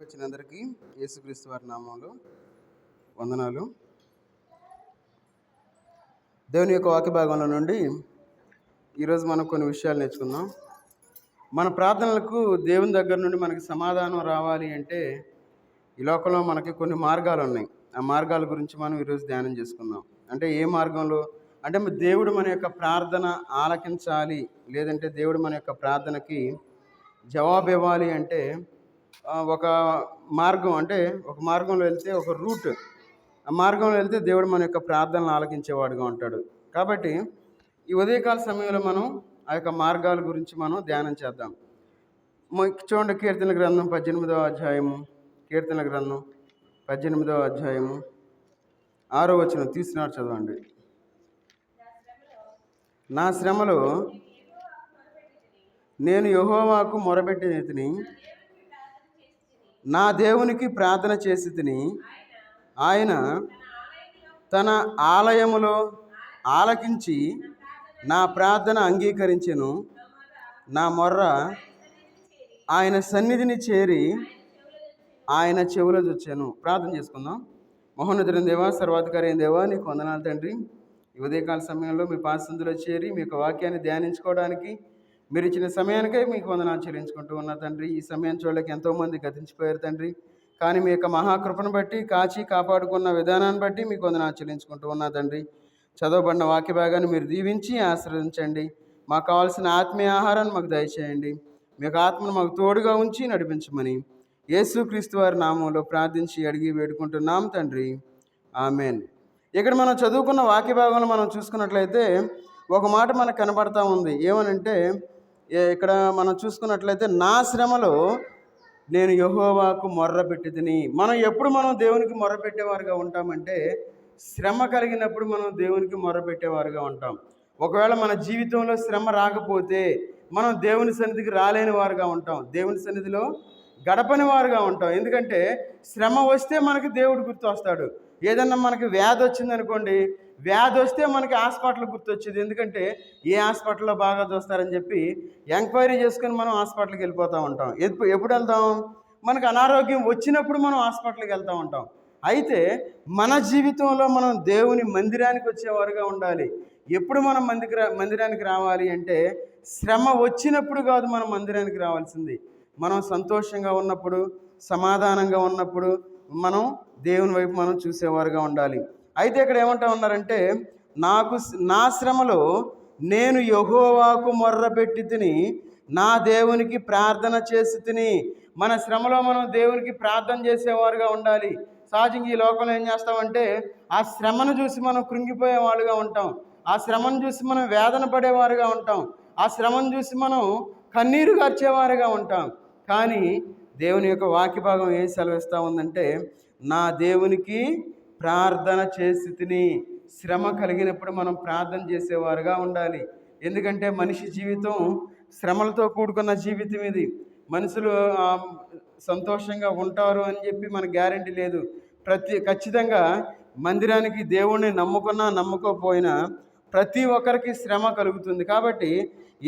వచ్చినందరికీ యేసుక్రీస్తు వారి నామంలో వందనాలు. దేవుని యొక్క వాక్య భాగంలో నుండి ఈరోజు మనం కొన్ని విషయాలు నేర్చుకుందాం. మన ప్రార్థనలకు దేవుని దగ్గర నుండి మనకి సమాధానం రావాలి అంటే ఈ లోకంలో మనకి కొన్ని మార్గాలు ఉన్నాయి. ఆ మార్గాల గురించి మనం ఈరోజు ధ్యానం చేసుకుందాం. అంటే ఏ మార్గంలో అంటే దేవుడు మన యొక్క ప్రార్థన ఆలకించాలి, లేదంటే దేవుడు మన యొక్క ప్రార్థనకి జవాబు ఇవ్వాలి అంటే ఒక మార్గం, అంటే ఒక మార్గంలో వెళ్తే ఒక రూట్, ఆ మార్గంలో వెళ్తే దేవుడు మన యొక్క ప్రార్థనలు ఆలకించేవాడుగా ఉంటాడు. కాబట్టి ఈ ఉదయకాల సమయంలో మనం ఆ యొక్క మార్గాల గురించి మనం ధ్యానం చేద్దాం. చూడండి, కీర్తన గ్రంథం 18వ అధ్యాయము, కీర్తన గ్రంథం 18వ అధ్యాయము 6వ వచనం తీసినాడు, చదవండి. నా శ్రమలో నేను యెహోవాకు మొరపెట్టితిని, నా దేవునికి ప్రార్థన చేసి తిని, ఆయన తన ఆలయములో ఆలకించి నా ప్రార్థన అంగీకరించెను. నా మొర్ర ఆయన సన్నిధిని చేరి ఆయన చెవుల చూచాను. ప్రార్థన చేసుకుందాం. మహోన్నతుడైన దేవా, సర్వాధికారి అయిన దేవా, నీకు వందనాలు తండ్రి. ఈ ఉదయకాల సమయంలో మీ పాసందులో చేరి మీ యొక్క వాక్యాన్ని ధ్యానించుకోవడానికి మీరు ఇచ్చిన సమయానికై మీకు వందనాలు చెల్లించుకుంటూ ఉన్నా తండ్రి. ఈ సమయం చూడలేక ఎంతోమంది గతించిపోయారు తండ్రి, కానీ మీ యొక్క మహాకృపను బట్టి, కాచి కాపాడుకున్న విధానాన్ని బట్టి మీకు వందనాలు చెల్లించుకుంటూ ఉన్నా తండ్రి. చదవబడిన వాక్య భాగాన్ని మీరు దీవించి ఆశీర్వదించండి. మాకు కావాల్సిన ఆత్మీయ ఆహారాన్ని మాకు దయచేయండి. మీ యొక్క ఆత్మను మాకు తోడుగా ఉంచి నడిపించమని యేసుక్రీస్తు వారి నామంలో ప్రార్థించి అడిగి వేడుకుంటున్నాం తండ్రి, ఆమెన్. ఇక్కడ మనం చదువుకున్న వాక్య భాగంలో మనం చూసుకున్నట్లయితే ఒక మాట మనకు కనబడతా ఉంది. ఏమనంటే, ఇక్కడ మనం చూసుకున్నట్లయితే నా శ్రమలో నేను యెహోవాకు మొర్ర పెట్టితిని. మనం దేవునికి మొర్ర పెట్టేవారుగా ఉంటామంటే శ్రమ కలిగినప్పుడు మనం దేవునికి మొర్ర పెట్టేవారుగా ఉంటాం. ఒకవేళ మన జీవితంలో శ్రమ రాకపోతే మనం దేవుని సన్నిధికి రాలేని వారుగా ఉంటాం, దేవుని సన్నిధిలో గడపని వారుగా ఉంటాం. ఎందుకంటే శ్రమ వస్తే మనకి దేవుడు గుర్తు వస్తాడు. ఏదన్నా మనకి వ్యాధి వచ్చిందనుకోండి, వ్యాధి వస్తే మనకి హాస్పిటల్ గుర్తొచ్చేది. ఎందుకంటే ఏ హాస్పిటల్లో బాగా చూస్తారని చెప్పి ఎంక్వైరీ చేసుకొని మనం హాస్పిటల్కి వెళ్ళిపోతూ ఉంటాం. ఎప్పుడు వెళ్తాం? మనకు అనారోగ్యం వచ్చినప్పుడు మనం హాస్పిటల్కి వెళ్తూ ఉంటాం. అయితే మన జీవితంలో మనం దేవుని మందిరానికి వచ్చేవారుగా ఉండాలి. ఎప్పుడు మనం మందిరానికి రావాలి అంటే శ్రమ వచ్చినప్పుడు కాదు మనం మందిరానికి రావాల్సింది. మనం సంతోషంగా ఉన్నప్పుడు, సమాధానంగా ఉన్నప్పుడు మనం దేవుని వైపు మనం చూసేవారుగా ఉండాలి. అయితే ఇక్కడ ఏమంటా ఉన్నారంటే, నా శ్రమలో నేను యెహోవాకు మొర్రపెట్టి తిని, నా దేవునికి ప్రార్థన చేసి తిని. మన శ్రమలో మనం దేవునికి ప్రార్థన చేసేవారుగా ఉండాలి. సహజంగా ఈ లోకంలో ఏం చేస్తామంటే ఆ శ్రమను చూసి మనం కృంగిపోయే వాళ్ళుగా ఉంటాం, ఆ శ్రమను చూసి మనం వేదన పడేవారుగా ఉంటాం, ఆ శ్రమను చూసి మనం కన్నీరు కార్చేవారుగా ఉంటాం. కానీ దేవుని యొక్క వాక్య భాగం ఏం సెలవిస్తూ ఉందంటే, నా దేవునికి ప్రార్థన చేసి తిని. శ్రమ కలిగినప్పుడు మనం ప్రార్థన చేసేవారుగా ఉండాలి. ఎందుకంటే మనిషి జీవితం శ్రమలతో కూడుకున్న జీవితం ఇది. మనుషులు సంతోషంగా ఉంటారు అని చెప్పి మనకు గ్యారెంటీ లేదు. ఖచ్చితంగా మందిరానికి దేవుణ్ణి నమ్ముకున్నా నమ్ముకోపోయినా ప్రతి ఒక్కరికి శ్రమ కలుగుతుంది. కాబట్టి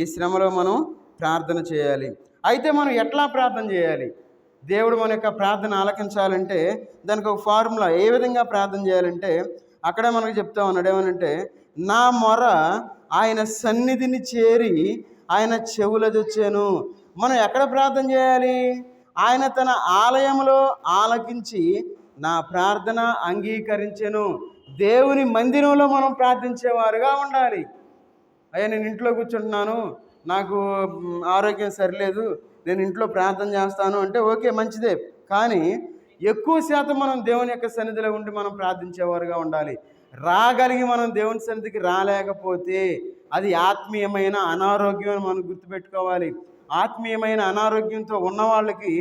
ఈ శ్రమలో మనం ప్రార్థన చేయాలి. అయితే మనం ఎట్లా ప్రార్థన చేయాలి? దేవుడు మన యొక్క ప్రార్థన ఆలకించాలంటే దానికి ఒక ఫార్ములా. ఏ విధంగా ప్రార్థన చేయాలంటే అక్కడే మనకు చెప్తా ఉన్నాడు. ఏమనంటే, నా మొర ఆయన సన్నిధిని చేరి ఆయన చెవులదొచ్చాను. మనం ఎక్కడ ప్రార్థన చేయాలి? ఆయన తన ఆలయంలో ఆలకించి నా ప్రార్థన అంగీకరించెను. దేవుని మందిరంలో మనం ప్రార్థించేవారుగా ఉండాలి. అయ్యా, నేను ఇంట్లో కూర్చుంటున్నాను, నాకు ఆరోగ్యం సరిలేదు, నేను ఇంట్లో ప్రార్థన చేస్తాను అంటే ఓకే, మంచిదే. కానీ ఎక్కువ శాతం మనం దేవుని యొక్క సన్నిధిలో ఉండి మనం ప్రార్థించేవారుగా ఉండాలి. రాగలిగి మనం దేవుని సన్నిధికి రాలేకపోతే అది ఆత్మీయమైన అనారోగ్యం అని మనం గుర్తుపెట్టుకోవాలి. ఆత్మీయమైన అనారోగ్యంతో ఉన్న వాళ్ళకి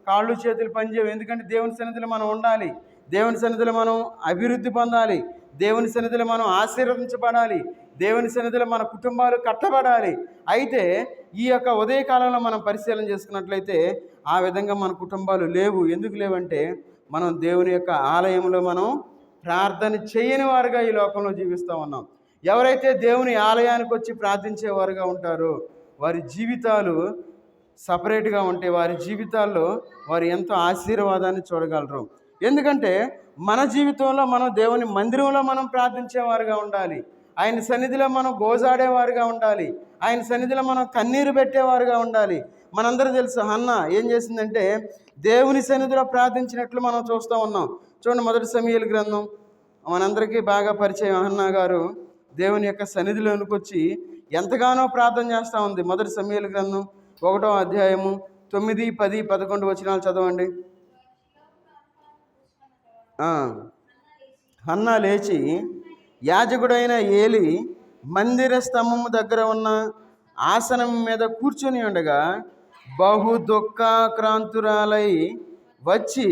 కాళ్ళు చేతులు పనిచేయవు. ఎందుకంటే దేవుని సన్నిధిలో మనం ఉండాలి, దేవుని సన్నిధిలో మనం అభివృద్ధి పొందాలి, దేవుని సన్నిధిలో మనం ఆశీర్వదించబడాలి, దేవుని సన్నిధిలో మన కుటుంబాలు కట్టబడాలి. అయితే ఈ యొక్క ఉదయకాలంలో మనం పరిశీలన చేసుకున్నట్లయితే ఆ విధంగా మన కుటుంబాలు లేవు. ఎందుకు లేవంటే మనం దేవుని యొక్క ఆలయంలో మనం ప్రార్థన చేయని వారుగా ఈ లోకంలో జీవిస్తూ ఉన్నాం. ఎవరైతే దేవుని ఆలయానికి వచ్చి ప్రార్థించేవారుగా ఉంటారో వారి జీవితాలు సపరేట్గా ఉంటే వారి జీవితాల్లో వారు ఎంతో ఆశీర్వాదాన్ని చూడగలరు. ఎందుకంటే మన జీవితంలో మనం దేవుని మందిరంలో మనం ప్రార్థించేవారుగా ఉండాలి. ఆయన సన్నిధిలో మనం గోజాడేవారుగా ఉండాలి. ఆయన సన్నిధిలో మనం కన్నీరు పెట్టేవారుగా ఉండాలి. మనందరూ తెలుసు హన్న ఏం చేసిందంటే దేవుని సన్నిధిలో ప్రార్థించినట్లు మనం చూస్తూ ఉన్నాం. చూడండి, 1 సమూయేలు గ్రంథం మనందరికీ బాగా పరిచయం. హన్నా గారు దేవుని యొక్క సన్నిధిలోనికి వచ్చి ఎంతగానో ప్రార్థన చేస్తూ ఉంది. 1 సమూయేలు గ్రంథం 1వ అధ్యాయము 9, 10, 11 వచనాలు చదవండి. హన్నా లేచి యాజకుడైన ఏలి మందిర స్తంభము దగ్గర ఉన్న ఆసనం మీద కూర్చొని ఉండగా బహు దుఃఖాక్రాంతురాలై వచ్చి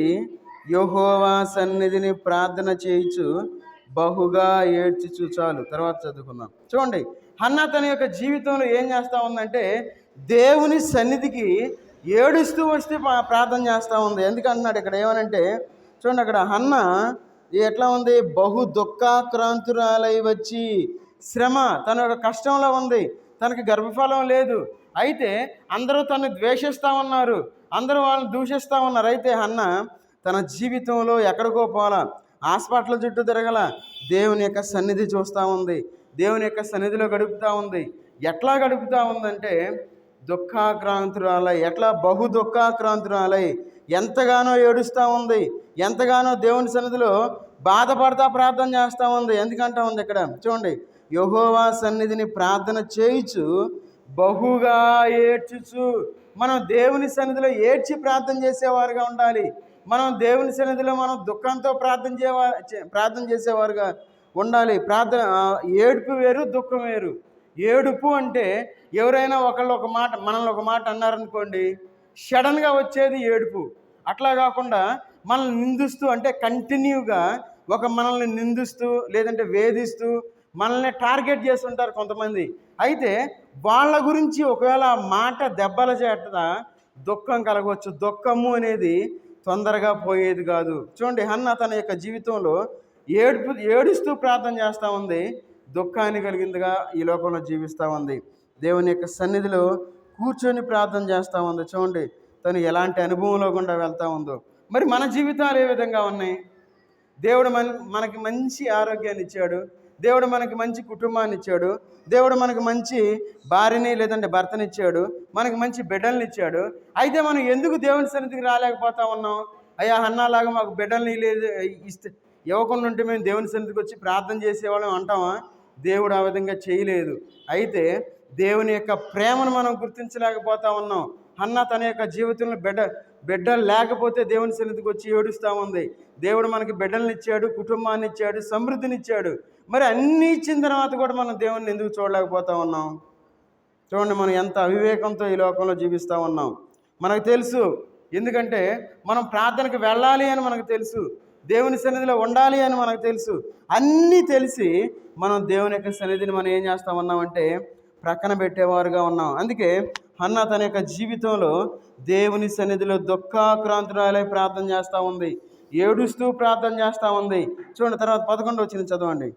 యెహోవా సన్నిధిని ప్రార్థన చేయించు బహుగా ఏడ్చుచు. చాలు, తర్వాత చదువుకుందాం. చూడండి, హన్నా తన యొక్క జీవితంలో ఏం చేస్తూ ఉందంటే దేవుని సన్నిధికి ఏడుస్తూ వస్తే ప్రార్థన చేస్తూ ఉంది. ఎందుకంటున్నాడు ఇక్కడ ఏమనంటే, చూడండి అక్కడ హన్నా ఎట్లా ఉంది, బహు దుఃఖాక్రాంతురాలై వచ్చి, శ్రమ, తన యొక్క కష్టంలో ఉంది, తనకి గర్భఫలం లేదు. అయితే అందరూ తను ద్వేషిస్తూ ఉన్నారు, అందరూ వాళ్ళని దూషిస్తూ ఉన్నారు. అయితే హన్నా తన జీవితంలో ఎక్కడికో పోలా, హాస్పిటల్ చుట్టూ తిరగల, దేవుని యొక్క సన్నిధి చూస్తూ ఉంది, దేవుని యొక్క సన్నిధిలో గడుపుతూ ఉంది. ఎట్లా గడుపుతూ ఉందంటే దుఃఖాక్రాంతురాలై, ఎట్లా బహు దుఃఖాక్రాంతురాలై ఎంతగానో ఏడుస్తూ ఉంది, ఎంతగానో దేవుని సన్నిధిలో బాధపడతా ప్రార్థన చేస్తూ ఉంది. ఎందుకంటా ఉంది ఇక్కడ చూడండి, యెహోవా సన్నిధిని ప్రార్థన చేయించు బహుగా ఏడ్చుచు. మనం దేవుని సన్నిధిలో ఏడ్చి ప్రార్థన చేసేవారుగా ఉండాలి. మనం దేవుని సన్నిధిలో మనం దుఃఖంతో ప్రార్థన చేసేవారుగా ఉండాలి. ఏడుపు వేరు, దుఃఖం వేరు. ఏడుపు అంటే ఎవరైనా మనల్ని ఒక మాట అన్నారనుకోండి, సడన్గా వచ్చేది ఏడుపు. అట్లా కాకుండా మనల్ని నిందిస్తూ, అంటే కంటిన్యూగా మనల్ని నిందిస్తూ లేదంటే వేధిస్తూ మనల్ని టార్గెట్ చేస్తుంటారు కొంతమంది. అయితే వాళ్ళ గురించి ఒకవేళ ఆ మాట దెబ్బల చేత దుఃఖం కలగవచ్చు. దుఃఖము అనేది తొందరగా పోయేది కాదు. చూడండి, హన్నా తన యొక్క జీవితంలో ఏడుస్తూ ప్రార్థన చేస్తూ ఉంది, దుఃఖాన్ని కలిగిందిగా ఈ లోకంలో జీవిస్తూ ఉంది. దేవుని యొక్క సన్నిధిలో కూర్చొని ప్రార్థన చేస్తూ ఉంది. చూడండి తను ఎలాంటి అనుభవంలో గుండా వెళ్తూ ఉందో. మరి మన జీవితాలు ఏ విధంగా ఉన్నాయి? దేవుడు మనకి మంచి ఆరోగ్యాన్ని ఇచ్చాడు, దేవుడు మనకి మంచి కుటుంబాన్ని ఇచ్చాడు, దేవుడు మనకు మంచి భార్యని లేదంటే భర్తని ఇచ్చాడు, మనకి మంచి బిడ్డల్ని ఇచ్చాడు. అయితే మనం ఎందుకు దేవుని సన్నిధికి రాలేకపోతా ఉన్నాం? అయ్యా హన్నాలాగా మాకు బిడ్డల్ని ఇవ్వకుండా ఉంటే మేము దేవుని సన్నిధికి వచ్చి ప్రార్థన చేసేవాళ్ళం అంటామా? దేవుడు ఆ విధంగా చేయలేదు. అయితే దేవుని యొక్క ప్రేమను మనం గుర్తించలేకపోతా ఉన్నాం. హన్నా తన యొక్క జీవితంలో బిడ్డలు లేకపోతే దేవుని సన్నిధికి వచ్చి ఏడుస్తూ ఉంది. దేవుడు మనకి బిడ్డల్ని ఇచ్చాడు, కుటుంబాన్ని ఇచ్చాడు, సమృద్ధిని ఇచ్చాడు. మరి అన్నీ ఇచ్చిన తర్వాత కూడా మనం దేవుణ్ణి ఎందుకు చూడలేకపోతా ఉన్నాం? చూడండి, మనం ఎంత అవివేకంతో ఈ లోకంలో జీవిస్తూ ఉన్నాం. మనకు తెలుసు, ఎందుకంటే మనం ప్రార్థనకు వెళ్ళాలి అని మనకు తెలుసు, దేవుని సన్నిధిలో ఉండాలి అని మనకు తెలుసు. అన్నీ తెలిసి మనం దేవుని యొక్క సన్నిధిని మనం ఏం చేస్తూ ఉన్నామంటే ప్రక్కన పెట్టేవారుగా ఉన్నాం. అందుకే హన్నా తన యొక్క జీవితంలో దేవుని సన్నిధిలో దుఃఖాక్రాంతురాలై ప్రార్థన చేస్తూ ఉంది, ఏడుస్తూ ప్రార్థన చేస్తూ ఉంది. చూడండి, తర్వాత 11 వచనం చదవండి.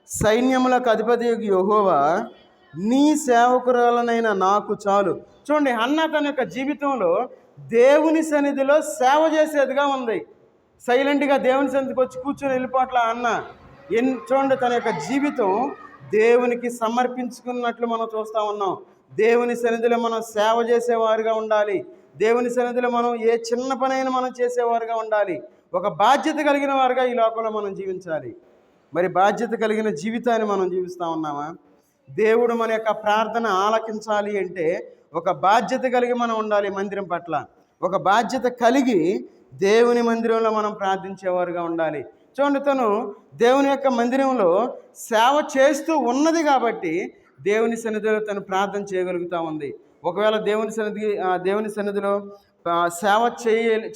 సైన్యములకు అధిపతి యెహోవా నీ సేవకురాలనైన నాకు చాలు. చూడండి, హన్నా తన యొక్క జీవితంలో దేవుని సన్నిధిలో సేవ చేసేదిగా ఉంది. సైలెంట్గా దేవుని సన్నిధికి వచ్చి కూర్చొని వెళ్ళిపోట్ల అన్న. చూడండి, తన యొక్క జీవితం దేవునికి సమర్పించుకున్నట్లు మనం చూస్తూ ఉన్నాం. దేవుని సన్నిధిలో మనం సేవ చేసేవారుగా ఉండాలి. దేవుని సన్నిధిలో మనం ఏ చిన్న పనైనా మనం చేసేవారుగా ఉండాలి. ఒక బాధ్యత కలిగిన వారుగా ఈ లోకంలో మనం జీవించాలి. మరి బాధ్యత కలిగిన జీవితాన్ని మనం జీవిస్తూ ఉన్నామా? దేవుడు మన యొక్క ప్రార్థన ఆలకించాలి అంటే ఒక బాధ్యత కలిగి మనం ఉండాలి. మందిరం పట్ల ఒక బాధ్యత కలిగి దేవుని మందిరంలో మనం ప్రార్థించేవారుగా ఉండాలి. చూడండి, తను దేవుని యొక్క మందిరంలో సేవ చేస్తూ ఉన్నది కాబట్టి దేవుని సన్నిధిలో తను ప్రార్థన చేయగలుగుతూ ఉంది. ఒకవేళ దేవుని సన్నిధిలో సేవ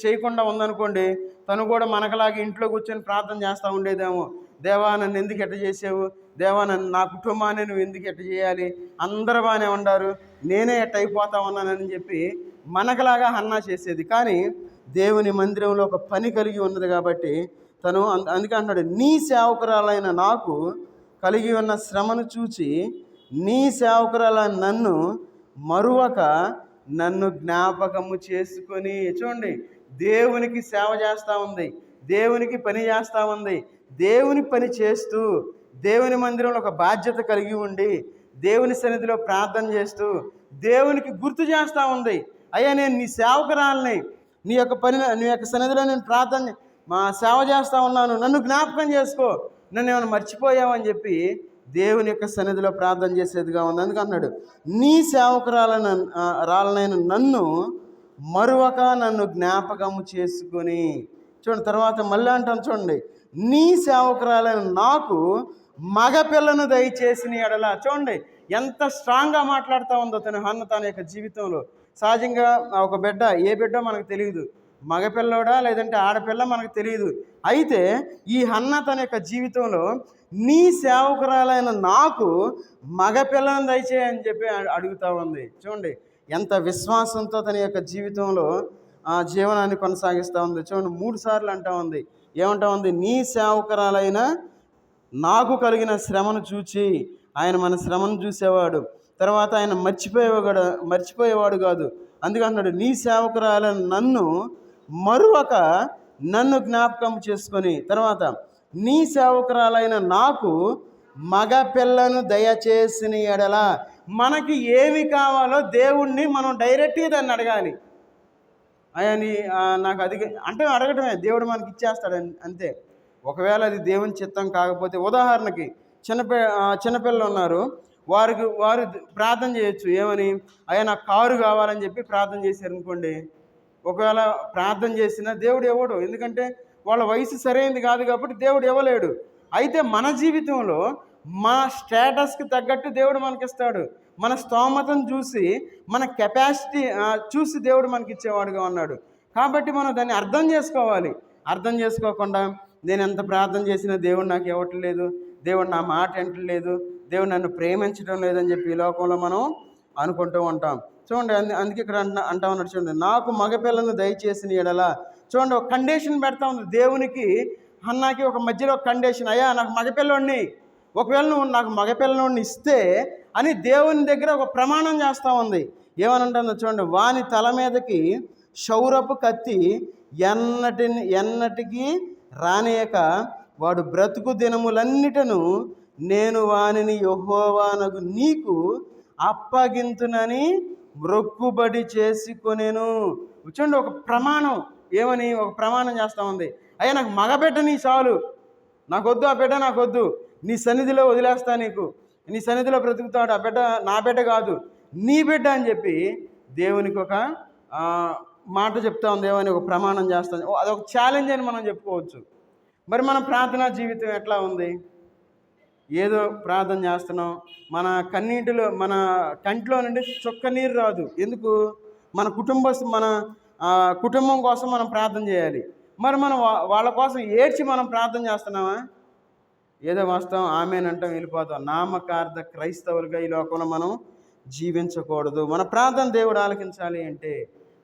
చేయకుండా ఉందనుకోండి, తను కూడా మనకలాగా ఇంట్లో కూర్చొని ప్రార్థన చేస్తూ ఉండేదేమో. దేవా నన్ను ఎందుకు ఎట్ట చేసావు, దేవా నా కుటుంబాన్ని నువ్వు ఎందుకు ఎట్ట చేయాలి, అందరూ బాగానే ఉండారు, నేనే ఎట్ట అయిపోతా ఉన్నానని చెప్పి మనకలాగా హన్నా చేసేది. కానీ దేవుని మందిరంలో ఒక పని కలిగి ఉన్నది కాబట్టి తను అందుకే అంటాడు, నీ సేవకురాలైన నాకు కలిగి ఉన్న శ్రమను చూచి నీ సేవకురాలైన నన్ను మరువక నన్ను జ్ఞాపకము చేసుకొని. చూడండి, దేవునికి సేవ చేస్తూ ఉంది, దేవునికి పని చేస్తూ ఉంది. దేవుని పని చేస్తూ దేవుని మందిరంలో ఒక బాధ్యత కలిగి ఉండి దేవుని సన్నిధిలో ప్రార్థన చేస్తూ దేవునికి గుర్తు చేస్తూ ఉంది, అయ్యా నేను నీ సేవకురాలని, నీ యొక్క సన్నిధిలో నేను సేవ చేస్తూ ఉన్నాను, నన్ను జ్ఞాపకం చేసుకో, నన్ను ఏమైనా మర్చిపోయావని చెప్పి దేవుని యొక్క సన్నిధిలో ప్రార్థన చేసేదిగా ఉంది. అందుకు అన్నాడు, నీ రాలనైన నన్ను మరొక నన్ను జ్ఞాపకము చేసుకొని. చూడండి, తర్వాత మళ్ళీ అంటాను చూడండి, నీ సేవకురాలైన నాకు మగపిల్లను దయచేసిన ఎడల. చూడండి ఎంత స్ట్రాంగ్గా మాట్లాడుతూ ఉందో హన్న తన యొక్క జీవితంలో. సహజంగా ఒక బిడ్డ, ఏ బిడ్డ మనకు తెలియదు, మగపిల్లోడా లేదంటే ఆడపిల్ల మనకు తెలియదు. అయితే ఈ హన్న తన యొక్క జీవితంలో నీ సేవకురాలైన నాకు మగపిల్లను దయచేయని చెప్పి అడుగుతూ ఉంది. చూడండి ఎంత విశ్వాసంతో తన యొక్క జీవితంలో జీవనాన్ని కొనసాగిస్తూ ఉంది. చూడండి 3 సార్లు అంటూ ఉంది, ఏమంటా ఉంది, నీ సేవకురాలైన నాకు కలిగిన శ్రమను చూచి. ఆయన మన శ్రమను చూసేవాడు, తర్వాత ఆయన మర్చిపోయేవాడు కాదు. అందుకన్నాడు, నీ సేవకురాలైన నన్ను మరొక నన్ను జ్ఞాపకం చేసుకొని. తర్వాత నీ సేవకురాలైన నాకు మగ పిల్లను దయచేసిన ఎడల. మనకి ఏమి కావాలో దేవుణ్ణి మనం డైరెక్ట్గా దాన్ని అడగాలి. ఆయని నాకు అది అంటే అడగటమే, దేవుడు మనకి ఇచ్చేస్తాడు అంతే. ఒకవేళ అది దేవుని చిత్తం కాకపోతే, ఉదాహరణకి చిన్నపిల్లలు ఉన్నారు, వారు ప్రార్థన చేయొచ్చు. ఏమని, అయ్యా నాకు కారు కావాలని చెప్పి ప్రార్థన చేశారు అనుకోండి. ఒకవేళ ప్రార్థన చేసినా దేవుడు ఇవ్వడు, ఎందుకంటే వాళ్ళ వయసు సరైనది కాదు కాబట్టి దేవుడు ఇవ్వలేడు. అయితే మన జీవితంలో మన స్టేటస్కి తగ్గట్టు దేవుడు మనకిస్తాడు. మన స్తోమతను చూసి, మన కెపాసిటీ చూసి దేవుడు మనకి ఇచ్చేవాడుగా ఉన్నాడు. కాబట్టి మనం దాన్ని అర్థం చేసుకోవాలి. అర్థం చేసుకోకుండా నేను ఎంత ప్రార్థన చేసినా దేవుడు నాకు ఇవ్వట్లేదు, దేవుడు నా మాట వింటలేదు, దేవుడు నన్ను ప్రేమించడం లేదని చెప్పి ఈ లోకంలో మనం అనుకుంటూ ఉంటాం. చూడండి, అందుకే ఇక్కడ అంటా ఉన్నాడు, చూడండి, నాకు మగపిల్లను దయచేసిన ఎడల. చూడండి, ఒక కండిషన్ పెడతా ఉంది దేవునికి. అన్నాకి ఒక మధ్యలో ఒక కండిషన్, అయ్యా నాకు మగపిల్లోడిని, ఒకవేళ నువ్వు నాకు మగపిల్లోడిని ఇస్తే అని దేవుని దగ్గర ఒక ప్రమాణం చేస్తూ ఉంది. ఏమనంటుందో చూడండి, వాని తల మీదకి క్షౌరపు కత్తి ఎన్నటికి రానేయక వాడు బ్రతుకు దినములన్నిటను నేను వానిని యెహోవానగు నీకు అప్పగింతునని మ్రొక్కుబడి చేసుకొనేను. చూడండి, ఒక ప్రమాణం. ఏమని ఒక ప్రమాణం చేస్తూ ఉంది, అయ్యా నాకు మగబిడ్డ నీ చాలు, నాకొద్దు ఆ బిడ్డ, నాకొద్దు, నీ సన్నిధిలో వదిలేస్తా, నీ సన్నిధిలో బ్రతుకుతాడు, ఆ బిడ్డ నా బిడ్డ కాదు, నీ బిడ్డ అని చెప్పి దేవునికి ఒక మాట చెప్తా ఉంది. ఏమని ఒక ప్రమాణం చేస్తాను. అదొక ఛాలెంజ్ అని మనం చెప్పుకోవచ్చు. మరి మన ప్రార్థనా జీవితం ఎట్లా ఉంది? ఏదో ప్రార్థన చేస్తున్నాం, మన కంటిలో నుండి చుక్క నీరు రాదు. ఎందుకు? మన కుటుంబం కోసం మనం ప్రార్థన చేయాలి. మరి మనం వాళ్ళ కోసం ఏడ్చి మనం ప్రార్థన చేస్తున్నామా? ఏదో వస్తాం, ఆమేనంటాం, వెళ్ళిపోతాం. నామకార్థ క్రైస్తవులుగా ఈ లోకంలో మనం జీవించకూడదు. మన ప్రార్థన దేవుడు ఆలకించాలి అంటే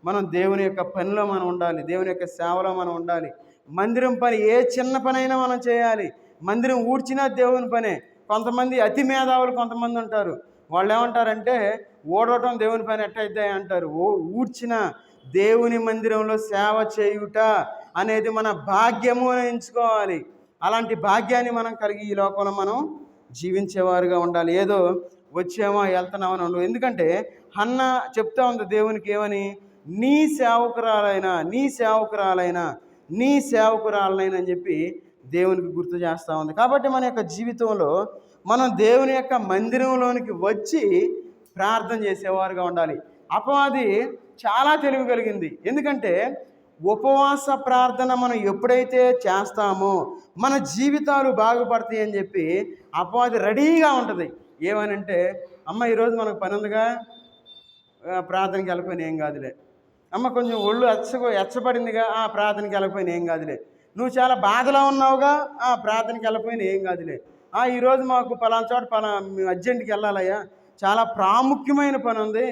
మనం దేవుని యొక్క పనిలో మనం ఉండాలి, దేవుని యొక్క సేవలో మనం ఉండాలి. మందిరం పని, ఏ చిన్న పనైనా మనం చేయాలి. మందిరం ఊడ్చినా దేవుని పనే. కొంతమంది అతి మేధావులు కొంతమంది ఉంటారు, వాళ్ళు ఏమంటారంటే ఓడవటం దేవుని పని ఎట్టయితే అంటారు. ఊడ్చిన దేవుని మందిరంలో సేవ చేయుట అనేది మన భాగ్యము అని ఎంచుకోవాలి. అలాంటి భాగ్యాన్ని మనం కలిగి ఈ లోకంలో మనం జీవించేవారుగా ఉండాలి. ఏదో వచ్చామా వెళ్తున్నామని ఉండవు. ఎందుకంటే హన్న చెప్తా ఉంది దేవునికి, ఏమని, నీ సేవకురాలైన అని చెప్పి దేవునికి గుర్తు చేస్తూ ఉంది. కాబట్టి మన యొక్క జీవితంలో మనం దేవుని యొక్క మందిరంలోనికి వచ్చి ప్రార్థన చేసేవారుగా ఉండాలి. అపవాది చాలా తెలివి కలిగింది. ఎందుకంటే ఉపవాస ప్రార్థన మనం ఎప్పుడైతే చేస్తామో మన జీవితాలు బాగుపడతాయి అని చెప్పి అపవాది రెడీగా ఉంటుంది. ఏమనంటే, అమ్మ ఈరోజు మనకు పని ఉందిగా, ప్రార్థనకి వెళ్ళిపోయిన ఏం కాదులే. అమ్మ కొంచెం ఒళ్ళు ఎచ్చబడిందిగా, ప్రార్థనకి వెళ్ళిపోయిన ఏం కాదులే. నువ్వు చాలా బాధలో ఉన్నావుగా, ప్రార్థనకి వెళ్ళిపోయిన ఏం కాదులే. ఈరోజు మాకు పలానా చోట అర్జెంట్కి వెళ్ళాలయ్యా, చాలా ప్రాముఖ్యమైన పని ఉంది.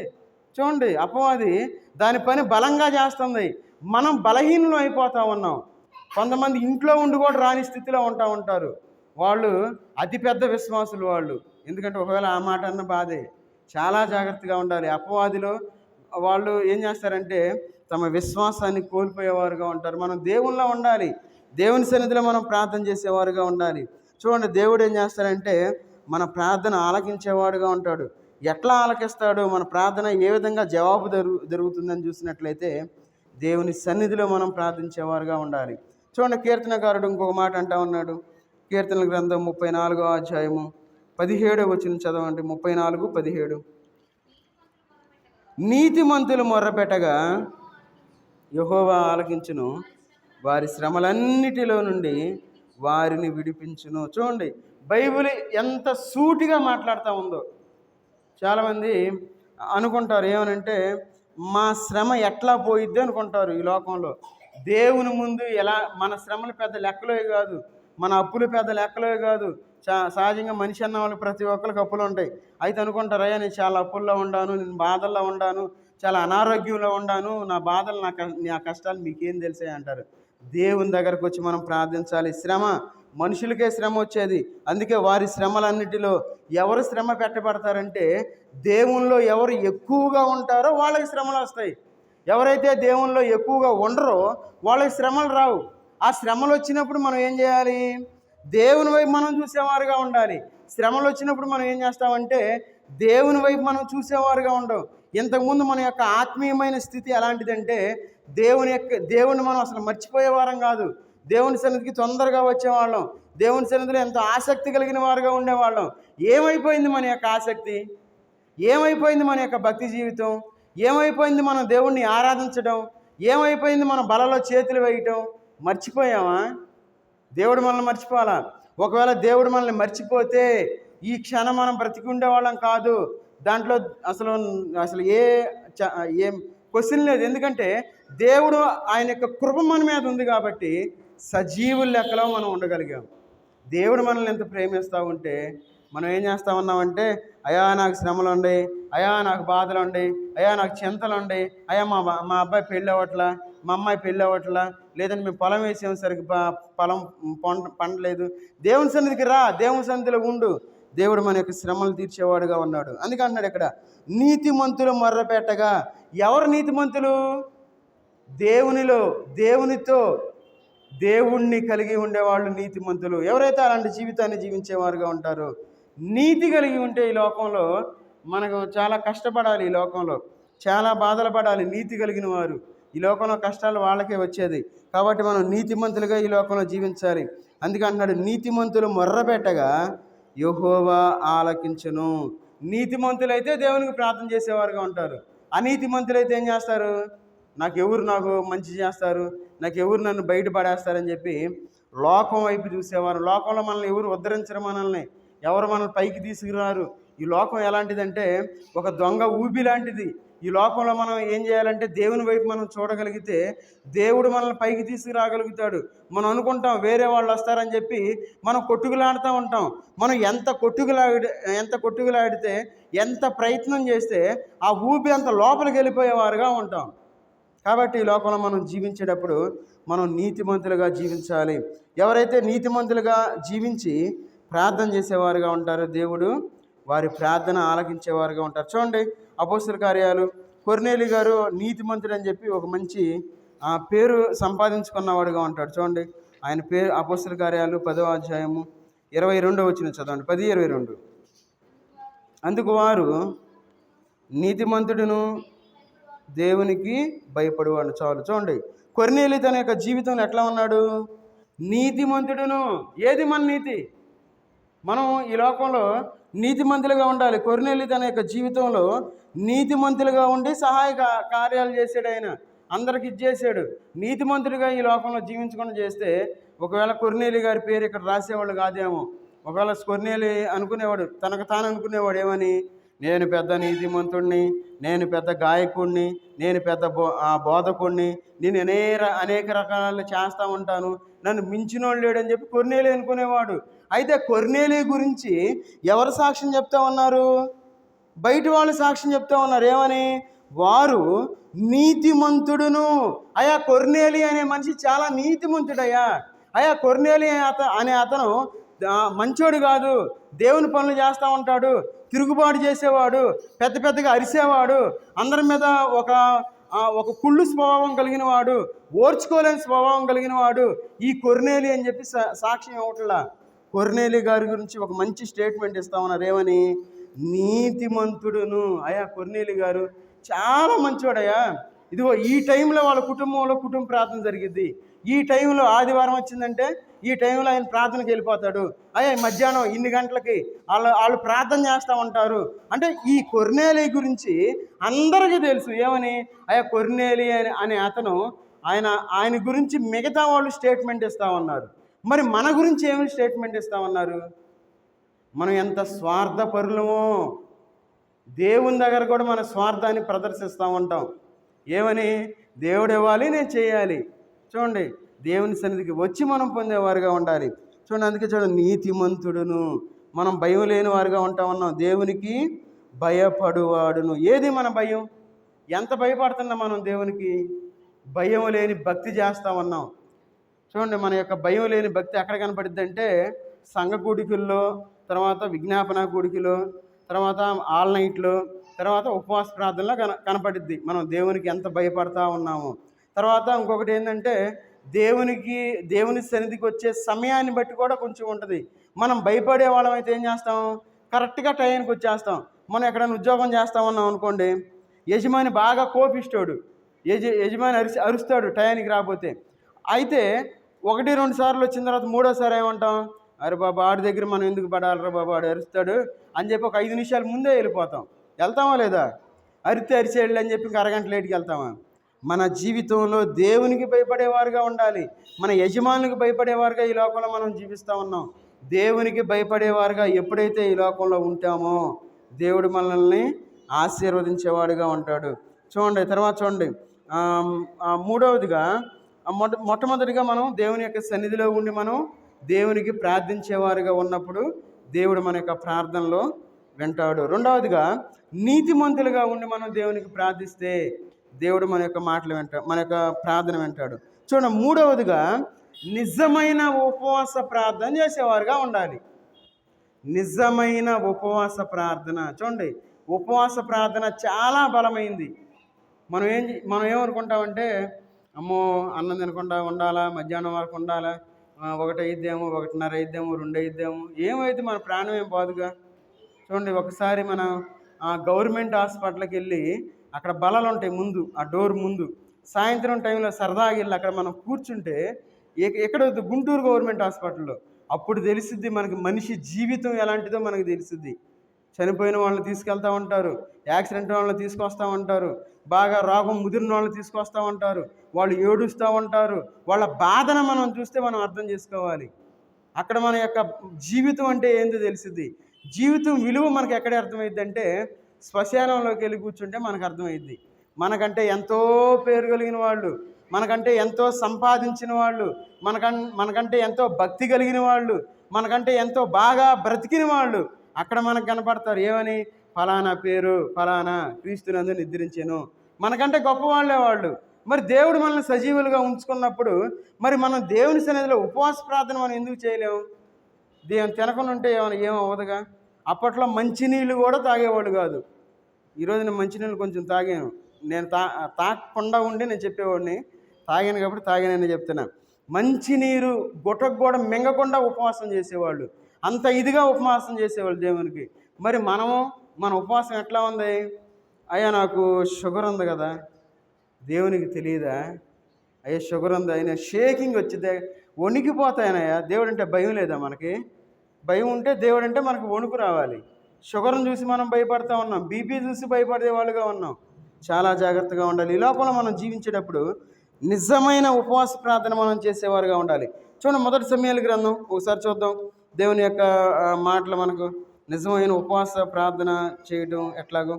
చూడండి, అపవాది దాని పని బలంగా చేస్తుంది. మనం బలహీనలు అయిపోతూ ఉన్నాం. కొంతమంది ఇంట్లో ఉండి కూడా రాని స్థితిలో ఉంటారు. వాళ్ళు అతిపెద్ద విశ్వాసులు వాళ్ళు. ఎందుకంటే ఒకవేళ ఆ మాట అన్న బాధే. చాలా జాగ్రత్తగా ఉండాలి. వాళ్ళు ఏం చేస్తారంటే తమ విశ్వాసాన్ని కోల్పోయేవారుగా ఉంటారు. మనం దేవునిలో ఉండాలి, దేవుని సన్నిధిలో మనం ప్రార్థన చేసేవారుగా ఉండాలి. చూడండి, దేవుడు ఏం చేస్తాడంటే మన ప్రార్థన ఆలకించేవాడుగా ఉంటాడు. ఎట్లా ఆలకిస్తాడు, మన ప్రార్థన ఏ విధంగా జవాబు జరుగుతుందని చూసినట్లయితే దేవుని సన్నిధిలో మనం ప్రార్థించేవారుగా ఉండాలి. చూడండి, కీర్తనకారుడు ఇంకొక మాట అంటా ఉన్నాడు. కీర్తన గ్రంథం 34వ అధ్యాయము 17వ వచనం చదవండి. 34:17. నీతిమంతులు మొర్రపెట్టగా యెహోవా ఆలకించును, వారి శ్రమలన్నిటిలో నుండి వారిని విడిపించును. చూడండి, బైబిల్ ఎంత సూటిగా మాట్లాడుతూ ఉందో. చాలామంది అనుకుంటారు ఏమనంటే మా శ్రమ ఎట్లా పోయిద్ది అనుకుంటారు. ఈ లోకంలో దేవుని ముందు ఎలా మన శ్రమలు పెద్ద లెక్కలో కాదు, మన అప్పులు పెద్ద లెక్కలో కాదు. సహజంగా మనిషి అన్న వాళ్ళకి ప్రతి ఒక్కరికి అప్పులు ఉంటాయి. అయితే అనుకుంటారు, అయ్యా నేను చాలా అప్పుల్లో ఉండాను, నేను బాధల్లో ఉండాను, చాలా అనారోగ్యంలో ఉండాను, నా బాధలు నా కష్టాలు మీకేం తెలిసాయి అంటారు. దేవుని దగ్గరకు వచ్చి మనం ప్రార్థించాలి. శ్రమ మనుషులకే శ్రమ వచ్చేది. అందుకే వారి శ్రమలన్నిటిలో ఎవరు శ్రమ పెట్టబడతారంటే దేవునిలో ఎవరు ఎక్కువగా ఉంటారో వాళ్ళకి శ్రమలు వస్తాయి. ఎవరైతే దేవునిలో ఎక్కువగా ఉండరో వాళ్ళకి శ్రమలు రావు. ఆ శ్రమలు వచ్చినప్పుడు మనం ఏం చేయాలి? దేవుని వైపు మనం చూసేవారుగా ఉండాలి. శ్రమలు వచ్చినప్పుడు మనం ఏం చేస్తామంటే దేవుని వైపు మనం చూసేవారుగా ఉండం. ఇంతకుముందు మన యొక్క ఆత్మీయమైన స్థితి ఎలాంటిదంటే దేవుని మనం అసలు మర్చిపోయేవారం కాదు. దేవుని సన్నిధికి తొందరగా వచ్చేవాళ్ళం. దేవుని సన్నిధిలో ఎంతో ఆసక్తి కలిగిన వారుగా ఉండేవాళ్ళం. ఏమైపోయింది మన యొక్క ఆసక్తి? ఏమైపోయింది మన యొక్క భక్తి జీవితం? ఏమైపోయింది మనం దేవుణ్ణి ఆరాధించడం? ఏమైపోయింది మన బలలో చేతులు వేయటం? మర్చిపోయామా? దేవుడు మనల్ని మర్చిపోవాలా? ఒకవేళ దేవుడు మనల్ని మర్చిపోతే ఈ క్షణం మనం బ్రతికి ఉండేవాళ్ళం కాదు. దాంట్లో అసలు ఏం క్వశ్చన్ లేదు. ఎందుకంటే దేవుడు ఆయన యొక్క కృప మన మీద ఉంది కాబట్టి సజీవుల లెక్కలో మనం ఉండగలిగాం. దేవుడు మనల్ని ఎంత ప్రేమిస్తూ ఉంటే మనం ఏం చేస్తూ ఉన్నామంటే అయా నాకు శ్రమలు ఉండయి, అయా నాకు బాధలు ఉండయి, అయా నాకు చింతలు ఉండయి, అయా మా అబ్బాయి పెళ్ళి అవ్వట్లా, మా అమ్మాయి పెళ్ళి అవ్వట్లా, లేదంటే మేము పొలం వేసాం సరిగ్గా పొలం పండలేదు. దేవుని సన్నిధికి రా, దేవుని సన్నిధిలో ఉండు. దేవుడు మన యొక్క శ్రమలు తీర్చేవాడుగా ఉన్నాడు. అందుకే అంటున్నాడు ఇక్కడ నీతిమంతులు మొర్రపెట్టగా. ఎవరు నీతిమంతులు? దేవునితో దేవుణ్ణి కలిగి ఉండేవాళ్ళు నీతిమంతులు. ఎవరైతే అలాంటి జీవితాన్ని జీవించేవారుగా ఉంటారో, నీతి కలిగి ఉంటే ఈ లోకంలో మనకు చాలా కష్టపడాలి, ఈ లోకంలో చాలా బాధలు పడాలి. నీతి కలిగిన వారు ఈ లోకంలో కష్టాలు వాళ్ళకే వచ్చేది. కాబట్టి మనం నీతిమంతులుగా ఈ లోకంలో జీవించాలి. అందుకే అంటున్నాడు నీతిమంతులు మొర్రపెట్టగా యెహోవా ఆలకించును. నీతిమంతులైతే దేవునికి ప్రార్థన చేసేవారుగా ఉంటారు. అనీతిమంతులైతే ఏం చేస్తారు? నాకు మంచి చేస్తారు, నాకు ఎవరు నన్ను బయటపడేస్తారని చెప్పి లోకం వైపు చూసేవారు. లోకంలో మనల్ని ఎవరు ఉద్ధరించరు, ఎవరు మనల్ని పైకి తీసుకురారు. ఈ లోకం ఎలాంటిదంటే ఒక దొంగ ఊబి లాంటిది. ఈ లోకంలో మనం ఏం చేయాలంటే దేవుని వైపు మనం చూడగలిగితే దేవుడు మనల్ని పైకి తీసుకురాగలుగుతాడు. మనం అనుకుంటాం వేరే వాళ్ళు వస్తారని చెప్పి మనం కొట్టుకులాడుతూ ఉంటాం. మనం ఎంత కొట్టుకులాడితే ఎంత ప్రయత్నం చేస్తే ఆ ఊబి అంత లోపలికి వెళ్ళిపోయేవారుగా ఉంటాం. కాబట్టి ఈ లోకంలో మనం జీవించేటప్పుడు మనం నీతిమంతులుగా జీవించాలి. ఎవరైతే నీతిమంతులుగా జీవించి ప్రార్థన చేసేవారుగా ఉంటారో దేవుడు వారి ప్రార్థన ఆలకించేవారుగా ఉంటారు. చూడండి, అపోస్తల కార్యాలు కొర్నేలి గారు నీతిమంతుడు అని చెప్పి ఒక మంచి పేరు సంపాదించుకున్నవాడుగా ఉంటాడు. చూడండి, ఆయన పేరు అపోస్తల కార్యాలు 10వ అధ్యాయము 22వ వచనం చదవండి. 10:22. అందుకు వారు నీతిమంతుడును దేవునికి భయపడేవాడు. చాలు. చూడండి, కొర్నేలి తన యొక్క జీవితంలో ఎట్లా ఉన్నాడు? నీతిమంతుడును. ఏది మన నీతి? మనం ఈ లోకంలో నీతిమంతులుగా ఉండాలి. కొర్నేలి తన యొక్క జీవితంలో నీతిమంతులుగా ఉండి సహాయ కార్యాలు చేశాడు. ఆయన అందరికి ఇచ్చేసాడు. నీతిమంతుడిగా ఈ లోకంలో జీవించకుండా చేస్తే ఒకవేళ కొర్నేలి గారి పేరు ఇక్కడ రాసేవాళ్ళు కాదేమో. ఒకవేళ కొర్నేలి అనుకునేవాడు, తనకు తాను అనుకునేవాడు ఏమని, నేను పెద్ద నీతిమంతుడిని, నేను పెద్ద గాయకుడిని, నేను పెద్ద బోధకుడిని, నేను అనేక రకాలు చేస్తూ ఉంటాను, నన్ను మించినోడు లేడని చెప్పి కొర్నేలి అనుకునేవాడు. అయితే కొర్నేలి గురించి ఎవరు సాక్ష్యం చెప్తా ఉన్నారు? బయట వాళ్ళు సాక్ష్యం చెప్తా ఉన్నారు. ఏమని? వారు నీతిమంతుడును. అయా కొర్నేలి అనే మనిషి చాలా నీతిమంతుడయ్యా. అయా కొర్నేలి అనే అతను మంచోడు కాదు, దేవుని పనులు చేస్తూ ఉంటాడు, తిరుగుబాటు చేసేవాడు, పెద్ద పెద్దగా అరిసేవాడు, అందరి మీద ఒక కుళ్ళు స్వభావం కలిగిన వాడు, ఓర్చుకోలేని స్వభావం కలిగిన వాడు ఈ కొర్నేలి అని చెప్పి సాక్ష్యం ఇవ్వట్లా. కొర్నేలి గారి గురించి ఒక మంచి స్టేట్మెంట్ ఇస్తా ఉన్నారు. ఏమని? నీతిమంతుడును. అయ్యా కొర్నేలి గారు చాలా మంచివాడయ్యా. ఇదిగో ఈ టైంలో వాళ్ళ కుటుంబంలో కుటుంబ ప్రార్థన జరిగిద్ది. ఈ టైంలో ఆదివారం వచ్చిందంటే ఈ టైంలో ఆయన ప్రార్థనకి వెళ్ళిపోతాడు. అయ్యా మధ్యాహ్నం ఇన్ని గంటలకి వాళ్ళు ప్రార్థన చేస్తూ ఉంటారు. అంటే ఈ కొర్నేలి గురించి అందరికీ తెలుసు. ఏమని? అయ్యా కొర్నేలి అనే అతను ఆయన గురించి మిగతా వాళ్ళు స్టేట్మెంట్ ఇస్తూ ఉన్నారు. మరి మన గురించి ఏమి స్టేట్మెంట్ ఇస్తూ ఉన్నారు? మనం ఎంత స్వార్థపరులమో. దేవుని దగ్గర కూడా మన స్వార్థాన్ని ప్రదర్శిస్తూ ఉంటాం. ఏమని? దేవుడు ఇవ్వాలి, నేను చేయాలి. చూడండి, దేవుని సన్నిధికి వచ్చి మనం పొందేవారుగా ఉండాలి. చూడండి, అందుకే చూడండి, నీతిమంతుడును. మనం భయం లేని వారుగా ఉంటా ఉన్నాం. దేవునికి భయపడువాడును. ఏది మన భయం? ఎంత భయపడుతున్నాం మనం దేవునికి? భయం లేని భక్తి చేస్తూ ఉన్నాం. చూడండి, మన యొక్క భయం లేని భక్తి ఎక్కడ కనపడుద్ది అంటే సంఘ కూడికల్లో, తర్వాత విజ్ఞాపన కూడికలో, తర్వాత ఆల్ నైట్లో, తర్వాత ఉపవాస ప్రార్థనలో కనపడుద్ది మనం దేవునికి ఎంత భయపడతా ఉన్నాము. తర్వాత ఇంకొకటి ఏంటంటే దేవుని సన్నిధికి వచ్చే సమయాన్ని బట్టి కూడా కొంచెం ఉంటుంది. మనం భయపడే వాళ్ళం అయితే ఏం చేస్తాం? కరెక్ట్గా టైంకి వచ్చేస్తాం. మనం ఎక్కడైనా ఉద్యోగం చేస్తా ఉన్నాం అనుకోండి, యజమాని బాగా కోపిస్తాడు, యజమాని అరుస్తాడు టయానికి రాకపోతే. అయితే 1-2 సార్లు వచ్చిన తర్వాత మూడోసారి ఏమంటాం? అరే బాబా ఆడి దగ్గర మనం ఎందుకు పడాలరా బాబా, ఆడు అరుస్తాడు అని చెప్పి ఒక 5 నిమిషాల ముందే వెళ్ళిపోతాం. వెళ్తామా లేదా? అరిసేళ్ళు అని చెప్పి ఇంక అరగంట లేట్కి వెళ్తామా? మన జీవితంలో దేవునికి భయపడేవారుగా ఉండాలి. మన యజమానులకు భయపడేవారుగా ఈ లోకంలో మనం జీవిస్తూ ఉన్నాం. దేవునికి భయపడేవారుగా ఎప్పుడైతే ఈ లోకంలో ఉంటామో దేవుడు మనల్ని ఆశీర్వదించేవాడుగా ఉంటాడు. చూడండి, తర్వాత చూడండి, మూడవదిగా మొట్టమొదటిగా మనం దేవుని యొక్క సన్నిధిలో ఉండి మనం దేవునికి ప్రార్థించేవారుగా ఉన్నప్పుడు దేవుడు మన యొక్క ప్రార్థనలో వింటాడు. రెండవదిగా నీతిమంతులుగా ఉండి మనం దేవునికి ప్రార్థిస్తే దేవుడు మన యొక్క మాటలు వింటాడు, మన యొక్క ప్రార్థన వింటాడు. చూడండి, మూడవదిగా నిజమైన ఉపవాస ప్రార్థన చేసేవారుగా ఉండాలి. నిజమైన ఉపవాస ప్రార్థన. చూడండి, ఉపవాస ప్రార్థన చాలా బలమైంది. మనం ఏమనుకుంటామంటే, అమ్మో అన్నం తినకుండా ఉండాలా, మధ్యాహ్నం వరకు ఉండాలా, 1 అయిద్దేమో, 1:30 అయిద్దేమో, 2 అయిద్దేమో, ఏమైతే మన ప్రాణం ఏం పోదుగా. చూడండి, ఒకసారి మనం గవర్నమెంట్ హాస్పిటల్కి వెళ్ళి అక్కడ బలలు ఉంటాయి ముందు, ఆ డోర్ ముందు. సాయంత్రం టైంలో సరదాగా వెళ్ళి అక్కడ మనం కూర్చుంటే, ఎక్కడ గుంటూరు గవర్నమెంట్ హాస్పిటల్లో అప్పుడు తెలిసిద్ది మనకి మనిషి జీవితం ఎలాంటిదో మనకు తెలిసిద్ది. చనిపోయిన వాళ్ళని తీసుకెళ్తూ ఉంటారు, యాక్సిడెంట్ వాళ్ళని తీసుకొస్తూ ఉంటారు, బాగా రోగం ముదిరిన వాళ్ళని తీసుకొస్తూ ఉంటారు, వాళ్ళు ఏడుస్తూ ఉంటారు. వాళ్ళ బాధను మనం చూస్తే మనం అర్థం చేసుకోవాలి. అక్కడ మన యొక్క జీవితం అంటే ఏందో తెలిసిద్ది. జీవితం విలువ మనకు ఎక్కడ అర్థమైద్ది అంటే శ్మశానంలోకి వెళ్ళి కూర్చుంటే మనకు అర్థమైద్ది. మనకంటే ఎంతో పేరు కలిగిన వాళ్ళు, మనకంటే ఎంతో సంపాదించిన వాళ్ళు, మనకంటే ఎంతో భక్తి కలిగిన వాళ్ళు, మనకంటే ఎంతో బాగా బ్రతికిన వాళ్ళు అక్కడ మనకు కనపడతారు. ఏమని? ఫలానా పేరు, ఫలానా క్రీస్తునందు నిద్రించెను. మనకంటే గొప్పవాళ్ళే వాళ్ళు. మరి దేవుడు మనల్ని సజీవులుగా ఉంచుకున్నప్పుడు మరి మనం దేవుని సన్నిధిలో ఉపవాస ప్రార్థన మనం ఎందుకు చేయలేము? తినకుండా ఉంటే ఏమవ్వదుగా. అప్పట్లో మంచినీళ్ళు కూడా తాగేవాళ్ళు కాదు. ఈరోజు నేను మంచినీళ్ళు కొంచెం తాగాను. నేను తాగకుండా ఉండి నేను చెప్పేవాడిని, తాగాను కాబట్టి తాగానని చెప్తున్నా. మంచినీరు గుటకు కూడా మింగకుండా ఉపవాసం చేసేవాళ్ళు. అంత ఇదిగా ఉపవాసం చేసేవాళ్ళు దేవునికి. మరి మన ఉపవాసం ఎట్లా ఉంది? అయ్యా నాకు షుగర్ ఉంది కదా, దేవునికి తెలియదా? అయ్యా షుగర్ ఉంది, అయినా షేకింగ్ వచ్చిందే, వణికిపోతాయనయ్యా. దేవుడు అంటే భయం లేదా మనకి? భయం ఉంటే దేవుడు అంటే మనకు వణుకు రావాలి. షుగర్ని చూసి మనం భయపడతా ఉన్నాం, బీపీ చూసి భయపడే వాళ్ళుగా ఉన్నాం. చాలా జాగ్రత్తగా ఉండాలి. ఈ లోపల మనం జీవించేటప్పుడు నిజమైన ఉపవాస ప్రార్థన మనం చేసేవారుగా ఉండాలి. చూడండి, 1 సమూయేలు గ్రంథం ఒకసారి చూద్దాం. దేవుని యొక్క మాటలు మనకు నిజమైన ఉపవాస ప్రార్థన చేయడం ఎట్లాగో.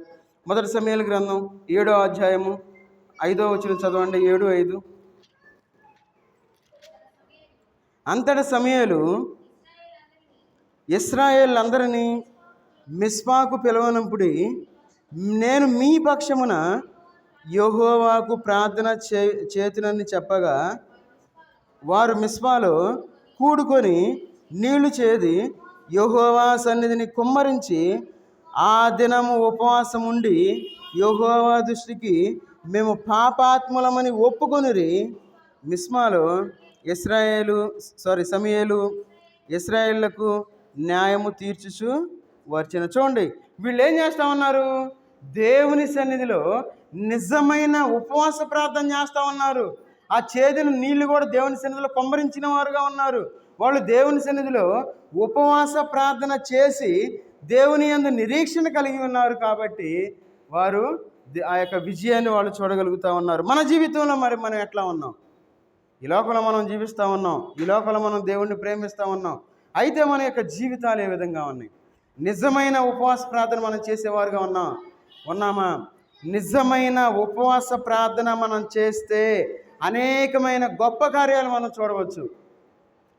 1 సమూయేలు గ్రంథం 7వ అధ్యాయము 5వ వచనం చదవండి. 7:5. అంతటి సమూయేలు ఇశ్రాయేలులందరినీ మిస్పాకు పిలవనప్పుడు నేను మీ పక్షమున యెహోవాకు ప్రార్థన చేతునని చెప్పగా వారు మిస్పాలో కూడుకొని నీళ్లు చేది యెహోవా సన్నిధిని కుమ్మరించి ఆ దినము ఉపవాసం ఉండి యెహోవా దృష్టికి మేము పాపాత్ములమని ఒప్పుకొనిరి. మిస్మాలో సమూయేలు ఇశ్రాయేలుకు న్యాయము తీర్చుచు వచ్చిన. చూడండి, వీళ్ళు ఏం చేస్తా ఉన్నారు? దేవుని సన్నిధిలో నిజమైన ఉపవాస ప్రార్థన చేస్తూ ఉన్నారు. ఆ చేదులు నీళ్లు కూడా దేవుని సన్నిధిలో కుమ్మరించిన వారుగా ఉన్నారు. వాళ్ళు దేవుని సన్నిధిలో ఉపవాస ప్రార్థన చేసి దేవుని యందు నిరీక్షణ కలిగి ఉన్నారు. కాబట్టి వారు ఆ యొక్క విజయాన్ని వాళ్ళు చూడగలుగుతూ ఉన్నారు. మన జీవితంలో మరి మనం ఎట్లా ఉన్నాం? ఈ లోకంలో మనం జీవిస్తూ ఉన్నాం, ఈ లోకంలో మనం దేవుణ్ణి ప్రేమిస్తూ ఉన్నాం. అయితే మన యొక్క జీవితాలు ఏ విధంగా ఉన్నాయి? నిజమైన ఉపవాస ప్రార్థన మనం చేసేవారుగా ఉన్నామా? నిజమైన ఉపవాస ప్రార్థన మనం చేస్తే అనేకమైన గొప్ప కార్యాలు మనం చూడవచ్చు.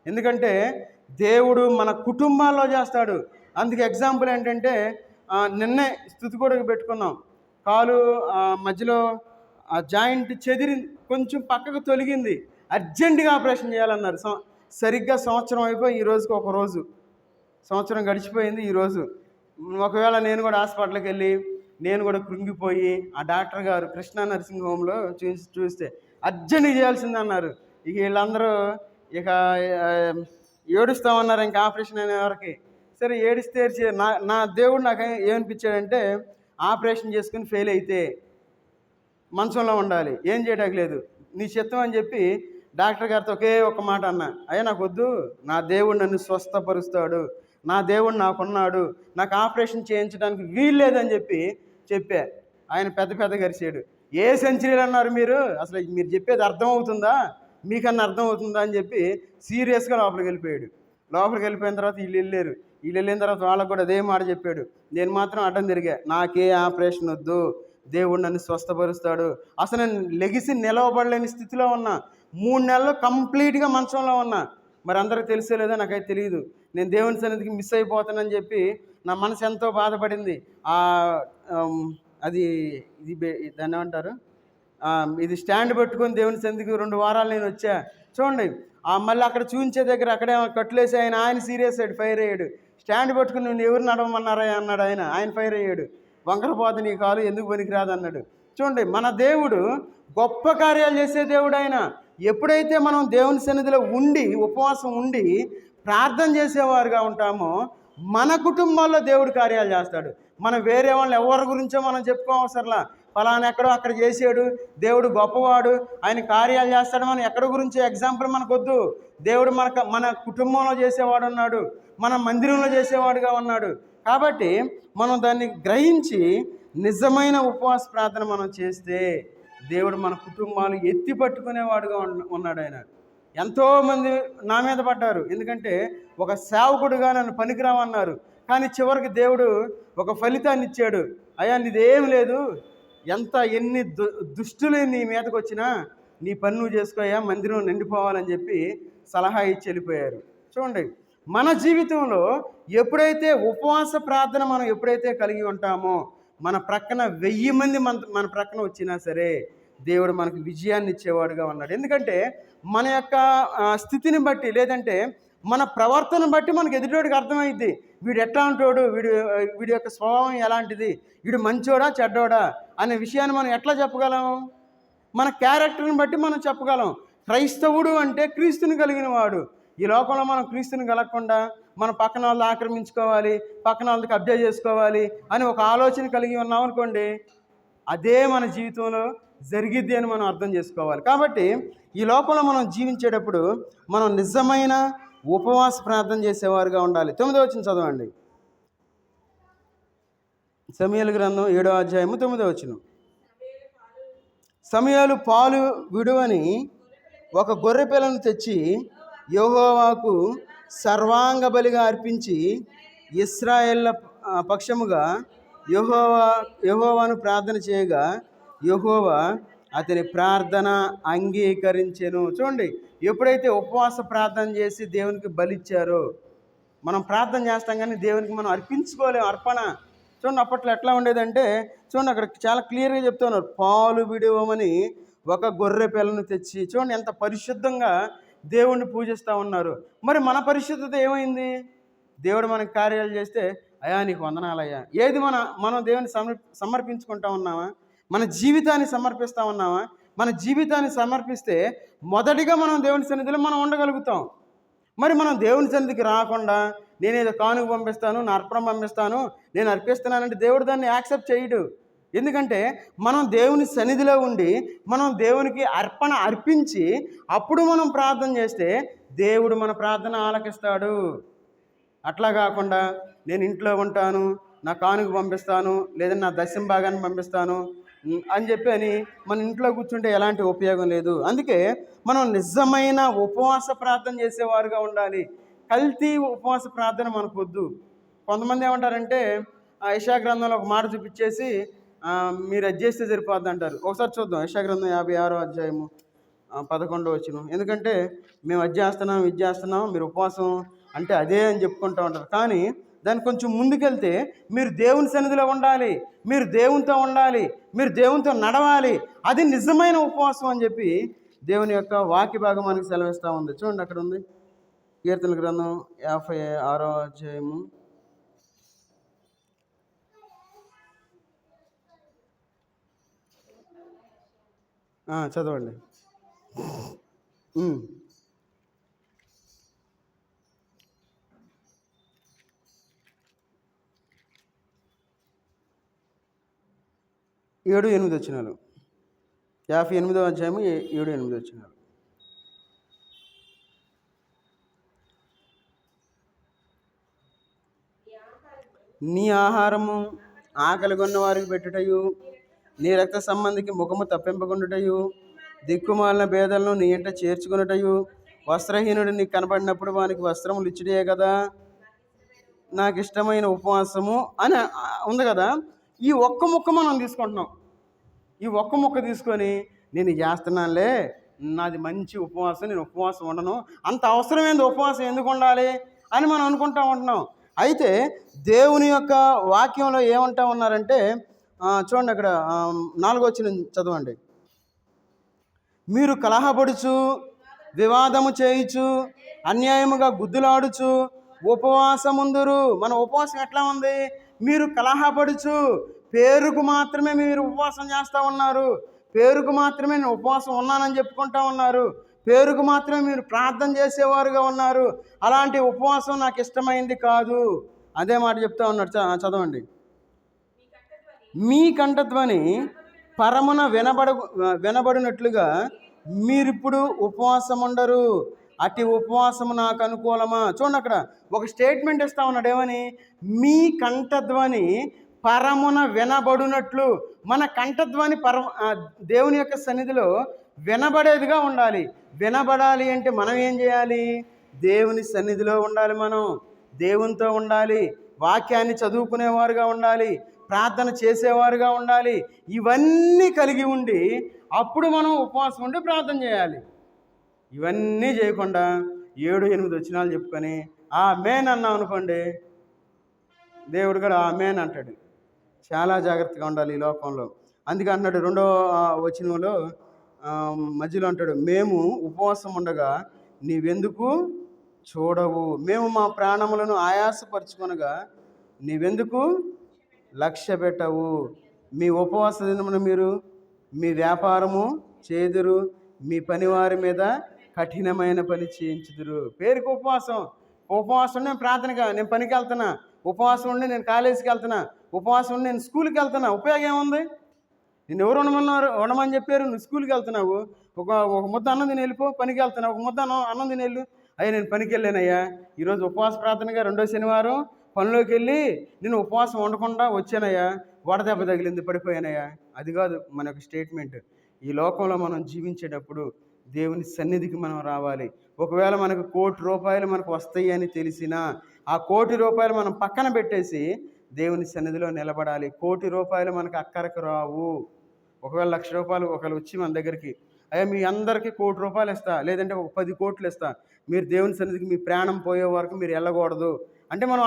ఎందుకంటే దేవుడు మన కుటుంబాల్లో చేస్తాడు. అందుకే ఎగ్జాంపుల్ ఏంటంటే, నిన్నే స్తుతి కూడా పెట్టుకున్నాం. కాలు మధ్యలో ఆ జాయింట్ చెదిరి కొంచెం పక్కకు తొలగింది, అర్జెంటుగా ఆపరేషన్ చేయాలన్నారు. సరిగ్గా సంవత్సరం అయిపోయి ఈ రోజుకి ఒక రోజు, సంవత్సరం గడిచిపోయింది. ఈరోజు ఒకవేళ నేను కూడా హాస్పిటల్కి వెళ్ళి నేను కూడా కృంగిపోయి ఆ డాక్టర్ గారు కృష్ణా నర్సింగ్ హోమ్లో చూస్తే అర్జెంటుగా చేయాల్సిందన్నారు. ఇక వీళ్ళందరూ ఇక ఏడుస్తామన్నారు ఇంకా ఆపరేషన్ అయిన వరకు. సరే ఏడిస్తే నా దేవుడు నాకు ఏమనిపించాడంటే, ఆపరేషన్ చేసుకుని ఫెయిల్ అయితే మంచంలో ఉండాలి, ఏం చేయడానికి లేదు, నీ చిత్తం అని చెప్పి డాక్టర్ గారితో ఒకే ఒక మాట అన్నా, అయ్యా నాకు వద్దు, నా దేవుడు నన్ను స్వస్థపరుస్తాడు, నా దేవుడు నాకున్నాడు, నాకు ఆపరేషన్ చేయించడానికి వీలు లేదని చెప్పా. ఆయన పెద్ద గరిచాడు. ఏ సెంచరీలు అన్నారు మీరు? అసలు మీరు చెప్పేది అర్థమవుతుందా, మీకన్నా అర్థమవుతుందా అని చెప్పి సీరియస్గా లోపలికి వెళ్ళిపోయాడు. లోపలికి వెళ్ళిపోయిన తర్వాత వీళ్ళు వెళ్ళిన తర్వాత వాళ్ళకు కూడా అదే మాట చెప్పాడు. నేను మాత్రం అడ్డం తిరిగా, నాకే ఆపరేషన్ వద్దు, దేవుడు నన్ను స్వస్థపరుస్తాడు. అసలు నేను లెగిసి నిలవబడలేని స్థితిలో ఉన్నా, 3 నెలలు కంప్లీట్గా మంచంలో ఉన్నా. మరి అందరికి తెలిసే లేదా నాకైతే తెలియదు. నేను దేవుని సన్నిధికి మిస్ అయిపోతానని చెప్పి నా మనసు ఎంతో బాధపడింది. అది దాన్ని ఏమంటారు, ఇది స్టాండ్ పెట్టుకొని దేవుని సన్నిధికి 2 వారాలు నేను వచ్చా. చూడండి, మళ్ళీ అక్కడ చూపించే దగ్గర అక్కడే కట్టులేసి ఆయన సీరియస్ అయ్యాడు, ఫైర్ అయ్యాడు. స్టాండ్ పెట్టుకుని నువ్వు ఎవరు నడవమన్నారా అన్నాడు. ఆయన ఫైర్ అయ్యాడు. వంకరపోతే నీ కాలు ఎందుకు పనికిరాదు అన్నాడు. చూడండి, మన దేవుడు గొప్ప కార్యాలు చేసే దేవుడు. ఆయన ఎప్పుడైతే మనం దేవుని సన్నిధిలో ఉండి ఉపవాసం ఉండి ప్రార్థన చేసేవారుగా ఉంటామో మన కుటుంబాల్లో దేవుడు కార్యాలు చేస్తాడు. మనం వేరే వాళ్ళని ఎవరి గురించో మనం చెప్పుకోవసరలా, ఫలానా ఎక్కడో అక్కడ చేసాడు, దేవుడు గొప్పవాడు, ఆయన కార్యాలు చేస్తాడు, మనం ఎక్కడి గురించో ఎగ్జాంపుల్ మనకొద్దు. దేవుడు మన కుటుంబంలో చేసేవాడు ఉన్నాడు, మన మందిరంలో చేసేవాడుగా ఉన్నాడు. కాబట్టి మనం దాన్ని గ్రహించి నిజమైన ఉపవాస ప్రార్థన మనం చేస్తే దేవుడు మన కుటుంబాలు ఎత్తి పట్టుకునేవాడుగా ఉన్నాడు. ఆయన ఎంతోమంది నా మీద పడ్డారు, ఎందుకంటే ఒక సేవకుడుగా నన్ను పనికిరామన్నారు. కానీ చివరికి దేవుడు ఒక ఫలితాన్ని ఇచ్చాడు. అయ్యా నీదేం లేదు, ఎన్ని దుష్టులు నీ మీదకి వచ్చినా నీ పని నువ్వు చేసుకోయా, మందిరం నిండిపోవాలని చెప్పి సలహా ఇచ్చి వెళ్ళిపోయారు. చూడండి, మన జీవితంలో ఎప్పుడైతే ఉపవాస ప్రార్థన మనం ఎప్పుడైతే కలిగి ఉంటామో మన ప్రక్కన 1000 మంది మన ప్రక్కన వచ్చినా సరే దేవుడు మనకు విజయాన్ని ఇచ్చేవాడుగా ఉన్నాడు. ఎందుకంటే మన యొక్క స్థితిని బట్టి, లేదంటే మన ప్రవర్తన బట్టి మనకు ఎదుటోడికి అర్థమైద్ది. వీడు ఎట్లా అంటాడు, వీడి యొక్క స్వభావం ఎలాంటిది, వీడు మంచోడా చెడ్డోడా అనే విషయాన్ని మనం ఎట్లా చెప్పగలం? మన క్యారెక్టర్ని బట్టి మనం చెప్పగలం. క్రైస్తవుడు అంటే క్రీస్తుని కలిగిన వాడు. ఈ లోకంలో మనం క్రీస్తుని కలగకుండా మన పక్కన వాళ్ళు ఆక్రమించుకోవాలి, పక్కన వాళ్ళకి కబ్జా చేసుకోవాలి అని ఒక ఆలోచన కలిగి ఉన్నాం అనుకోండి, అదే మన జీవితంలో జరిగిద్ది అని మనం అర్థం చేసుకోవాలి. కాబట్టి ఈ లోకంలో మనం జీవించేటప్పుడు మనం నిజమైన ఉపవాస ప్రార్థన చేసేవారుగా ఉండాలి. 9వ వచనం చదవండి. సమూయేలు గ్రంథం 7వ అధ్యాయము 9వ వచనం. సమూయేలు పాలు విడువని ఒక గొర్రె పిల్లను తెచ్చి యెహోవాకు సర్వాంగ బలిగా అర్పించి ఇశ్రాయేళ్ల పక్షముగా యెహోవాను ప్రార్థన చేయగా యెహోవా అతని ప్రార్థన అంగీకరించెను. చూడండి, ఎప్పుడైతే ఉపవాస ప్రార్థన చేసి దేవునికి బలిచ్చారో, మనం ప్రార్థన చేస్తాం కానీ దేవునికి మనం అర్పించుకోలేము అర్పణ. చూడండి, అప్పట్లో ఎట్లా ఉండేదంటే, చూడండి అక్కడ చాలా క్లియర్గా చెప్తున్నారు, పాలు విడువమని ఒక గొర్రె పిల్లను తెచ్చి. చూడండి ఎంత పరిశుద్ధంగా దేవుణ్ణి పూజిస్తూ ఉన్నారు. మరి మన పరిశుద్ధత ఏమైంది? దేవుడు మనకి కార్యాలు చేస్తే అయ్యా నీకు వందనాలయ్యా. ఏది మనం దేవుని సమర్పించుకుంటా ఉన్నామా? మన జీవితాన్ని సమర్పిస్తూ ఉన్నామా? మన జీవితాన్ని సమర్పిస్తే మొదటిగా మనం దేవుని సన్నిధిలో మనం ఉండగలుగుతాం. మరి మనం దేవుని సన్నిధికి రాకుండా నేనేదో కానుక పంపిస్తాను, నా అర్పణ పంపిస్తాను, నేను అర్పిస్తున్నానంటే దేవుడు దాన్ని యాక్సెప్ట్ చేయడు. ఎందుకంటే మనం దేవుని సన్నిధిలో ఉండి మనం దేవునికి అర్పణ అర్పించి అప్పుడు మనం ప్రార్థన చేస్తే దేవుడు మన ప్రార్థన ఆలకిస్తాడు. అట్లా కాకుండా నేను ఇంట్లో ఉంటాను, నా కానుక పంపిస్తాను, లేదా నా దశమ భాగాన్ని పంపిస్తాను అని చెప్పి మన ఇంట్లో కూర్చుంటే ఎలాంటి ఉపయోగం లేదు. అందుకే మనం నిజమైన ఉపవాస ప్రార్థన చేసేవారుగా ఉండాలి. కల్తీ ఉపవాస ప్రార్థన మనకు వద్దు. కొంతమంది ఏమంటారంటే యెషయా గ్రంథంలో ఒక మాట చూపించేసి మీరు అది చేస్తే సరిపోద్ది అంటారు. ఒకసారి చూద్దాం యెషయా గ్రంథం 56వ అధ్యాయము 11వ వచనం. ఎందుకంటే మేము అది చేస్తున్నాం, ఇది చేస్తున్నాం, మీరు ఉపవాసం అంటే అదే అని చెప్పుకుంటూ ఉంటారు. కానీ దాన్ని కొంచెం ముందుకెళ్తే మీరు దేవుని సన్నిధిలో ఉండాలి, మీరు దేవునితో ఉండాలి, మీరు దేవునితో నడవాలి, అది నిజమైన ఉపవాసం అని చెప్పి దేవుని యొక్క వాక్య భాగం మనకి సెలవిస్తూ ఉంది. చూడండి అక్కడ ఉంది కీర్తన గ్రంథం 56వ అధ్యాయము చదవండి. 7-8 వచనాలు. 58వ అధ్యాయము 7-8 వచనాలు. నీ ఆహారము ఆకలిగొన్న వారికి పెట్టుటయు, నీ రక్త సంబంధికి ముఖము తప్పింపకుండుటయు, దిక్కుమాలిన భేదలను నీ ఇంట చేర్చుకున్నటయు, వస్త్రహీనుడు నీకు కనబడినప్పుడు వానికి వస్త్రములు ఇచ్చుడే కదా నాకు ఇష్టమైన ఉపవాసము అని ఉంది కదా. ఈ ఒక్క ముక్క మనం తీసుకుంటున్నాం. ఈ ఒక్క ముక్క తీసుకొని నేను చేస్తున్నానులే, నాది మంచి ఉపవాసం, నేను ఉపవాసం ఉండను, అంత అవసరమైంది ఉపవాసం ఎందుకు ఉండాలి అని మనం అనుకుంటా ఉంటున్నాం. అయితే దేవుని యొక్క వాక్యంలో ఏమంటా ఉన్నారంటే చూడండి అక్కడ 4వ వచనం చదవండి. మీరు కలహపడుచు, వివాదము చేయుచు, అన్యాయముగా గుద్దులాడుచు ఉపవాసముందురు. మన ఉపవాసం ఎట్లా ఉంది? మీరు కలహపడుచు, పేరుకు మాత్రమే మీరు ఉపవాసం చేస్తూ ఉన్నారు, పేరుకు మాత్రమే నేను ఉపవాసం ఉన్నానని చెప్పుకుంటా ఉన్నారు, పేరుకు మాత్రమే మీరు ప్రార్థన చేసేవారుగా ఉన్నారు. అలాంటి ఉపవాసం నాకు ఇష్టమైంది కాదు. అదే మాట చెప్తా ఉన్నాడు. చదవండి. మీ కంఠధ్వని పరమున వినబడినట్లుగా మీరిప్పుడు ఉపవాసం ఉండరు, అట్టి ఉపవాసము నాకు అనుకూలమా. చూడండి అక్కడ ఒక స్టేట్మెంట్ ఇస్తా ఉన్నాడు. ఏమని? మీ కంఠధ్వని పరమున వినబడినట్లు. మన కంఠధ్వని దేవుని యొక్క సన్నిధిలో వినబడేదిగా ఉండాలి. వినబడాలి అంటే మనం ఏం చేయాలి? దేవుని సన్నిధిలో ఉండాలి, మనం దేవునితో ఉండాలి, వాక్యాన్ని చదువుకునేవారుగా ఉండాలి, ప్రార్థన చేసేవారుగా ఉండాలి. ఇవన్నీ కలిగి ఉండి అప్పుడు మనం ఉపవాసం ఉండి ప్రార్థన చేయాలి. ఇవన్నీ చేయకుండా 7-8 వచనాలు చెప్పుకొని ఆమేన్ అన్నాం అనుకోండి, దేవుడు కూడా ఆమేన్ అంటాడు. చాలా జాగ్రత్తగా ఉండాలి ఈ లోకంలో. అందుకే అంటున్నాడు 2వ వచనంలో మధ్యలో అంటాడు, మేము ఉపవాసం ఉండగా నీవెందుకు చూడవు, మేము మా ప్రాణములను ఆయాసపరుచుకొనగా నీవెందుకు లక్ష్య పెట్టవు. మీ ఉపవాస దినమున మీరు మీ వ్యాపారము చేదురు, మీ పనివారి మీద కఠినమైన పని చేయించుదురు. పేరుకి ఉపవాసం. ఉపవాసం నేను ప్రార్థనగా, నేను పనికి వెళ్తున్నా, ఉపవాసం ఉండి నేను కాలేజీకి వెళ్తున్నా, ఉపవాసం ఉండి నేను స్కూల్కి వెళ్తున్నా, ఉపయోగం ఏముంది? నేను ఎవరు ఉండమని చెప్పారు? నువ్వు స్కూల్కి వెళ్తున్నావు, ఒక ముద్ద అన్నం తిని వెళ్ళిపో. పనికి వెళ్తున్నావు, ఒక ముద్ద అన్నం తిని వెళ్ళు. అయ్యా నేను పనికి వెళ్ళానయ్యా, ఈరోజు ఉపవాస ప్రార్థనగా 2వ శనివారం పనిలోకి వెళ్ళి నేను ఉపవాసం ఉండకుండా వచ్చానయ్యా, వడదెబ్బ తగిలింది, పడిపోయానయ్యా. అది కాదు మన యొక్క స్టేట్మెంట్. ఈ లోకంలో మనం జీవించేటప్పుడు దేవుని సన్నిధికి మనం రావాలి. ఒకవేళ మనకు ₹1,00,00,000 మనకు వస్తాయి అని తెలిసినా ఆ ₹1,00,00,000 మనం పక్కన పెట్టేసి దేవుని సన్నిధిలో నిలబడాలి. ₹1,00,00,000 మనకు అక్కరకు రావు. ఒకవేళ ₹1,00,000 ఒకవేళ వచ్చి మన దగ్గరికి, అయ్యా మీ అందరికీ ₹1,00,00,000 ఇస్తా, లేదంటే ఒక 10 కోట్లు ఇస్తా, మీరు దేవుని సన్నిధికి మీ ప్రాణం పోయే వరకు మీరు వెళ్ళకూడదు అంటే మనం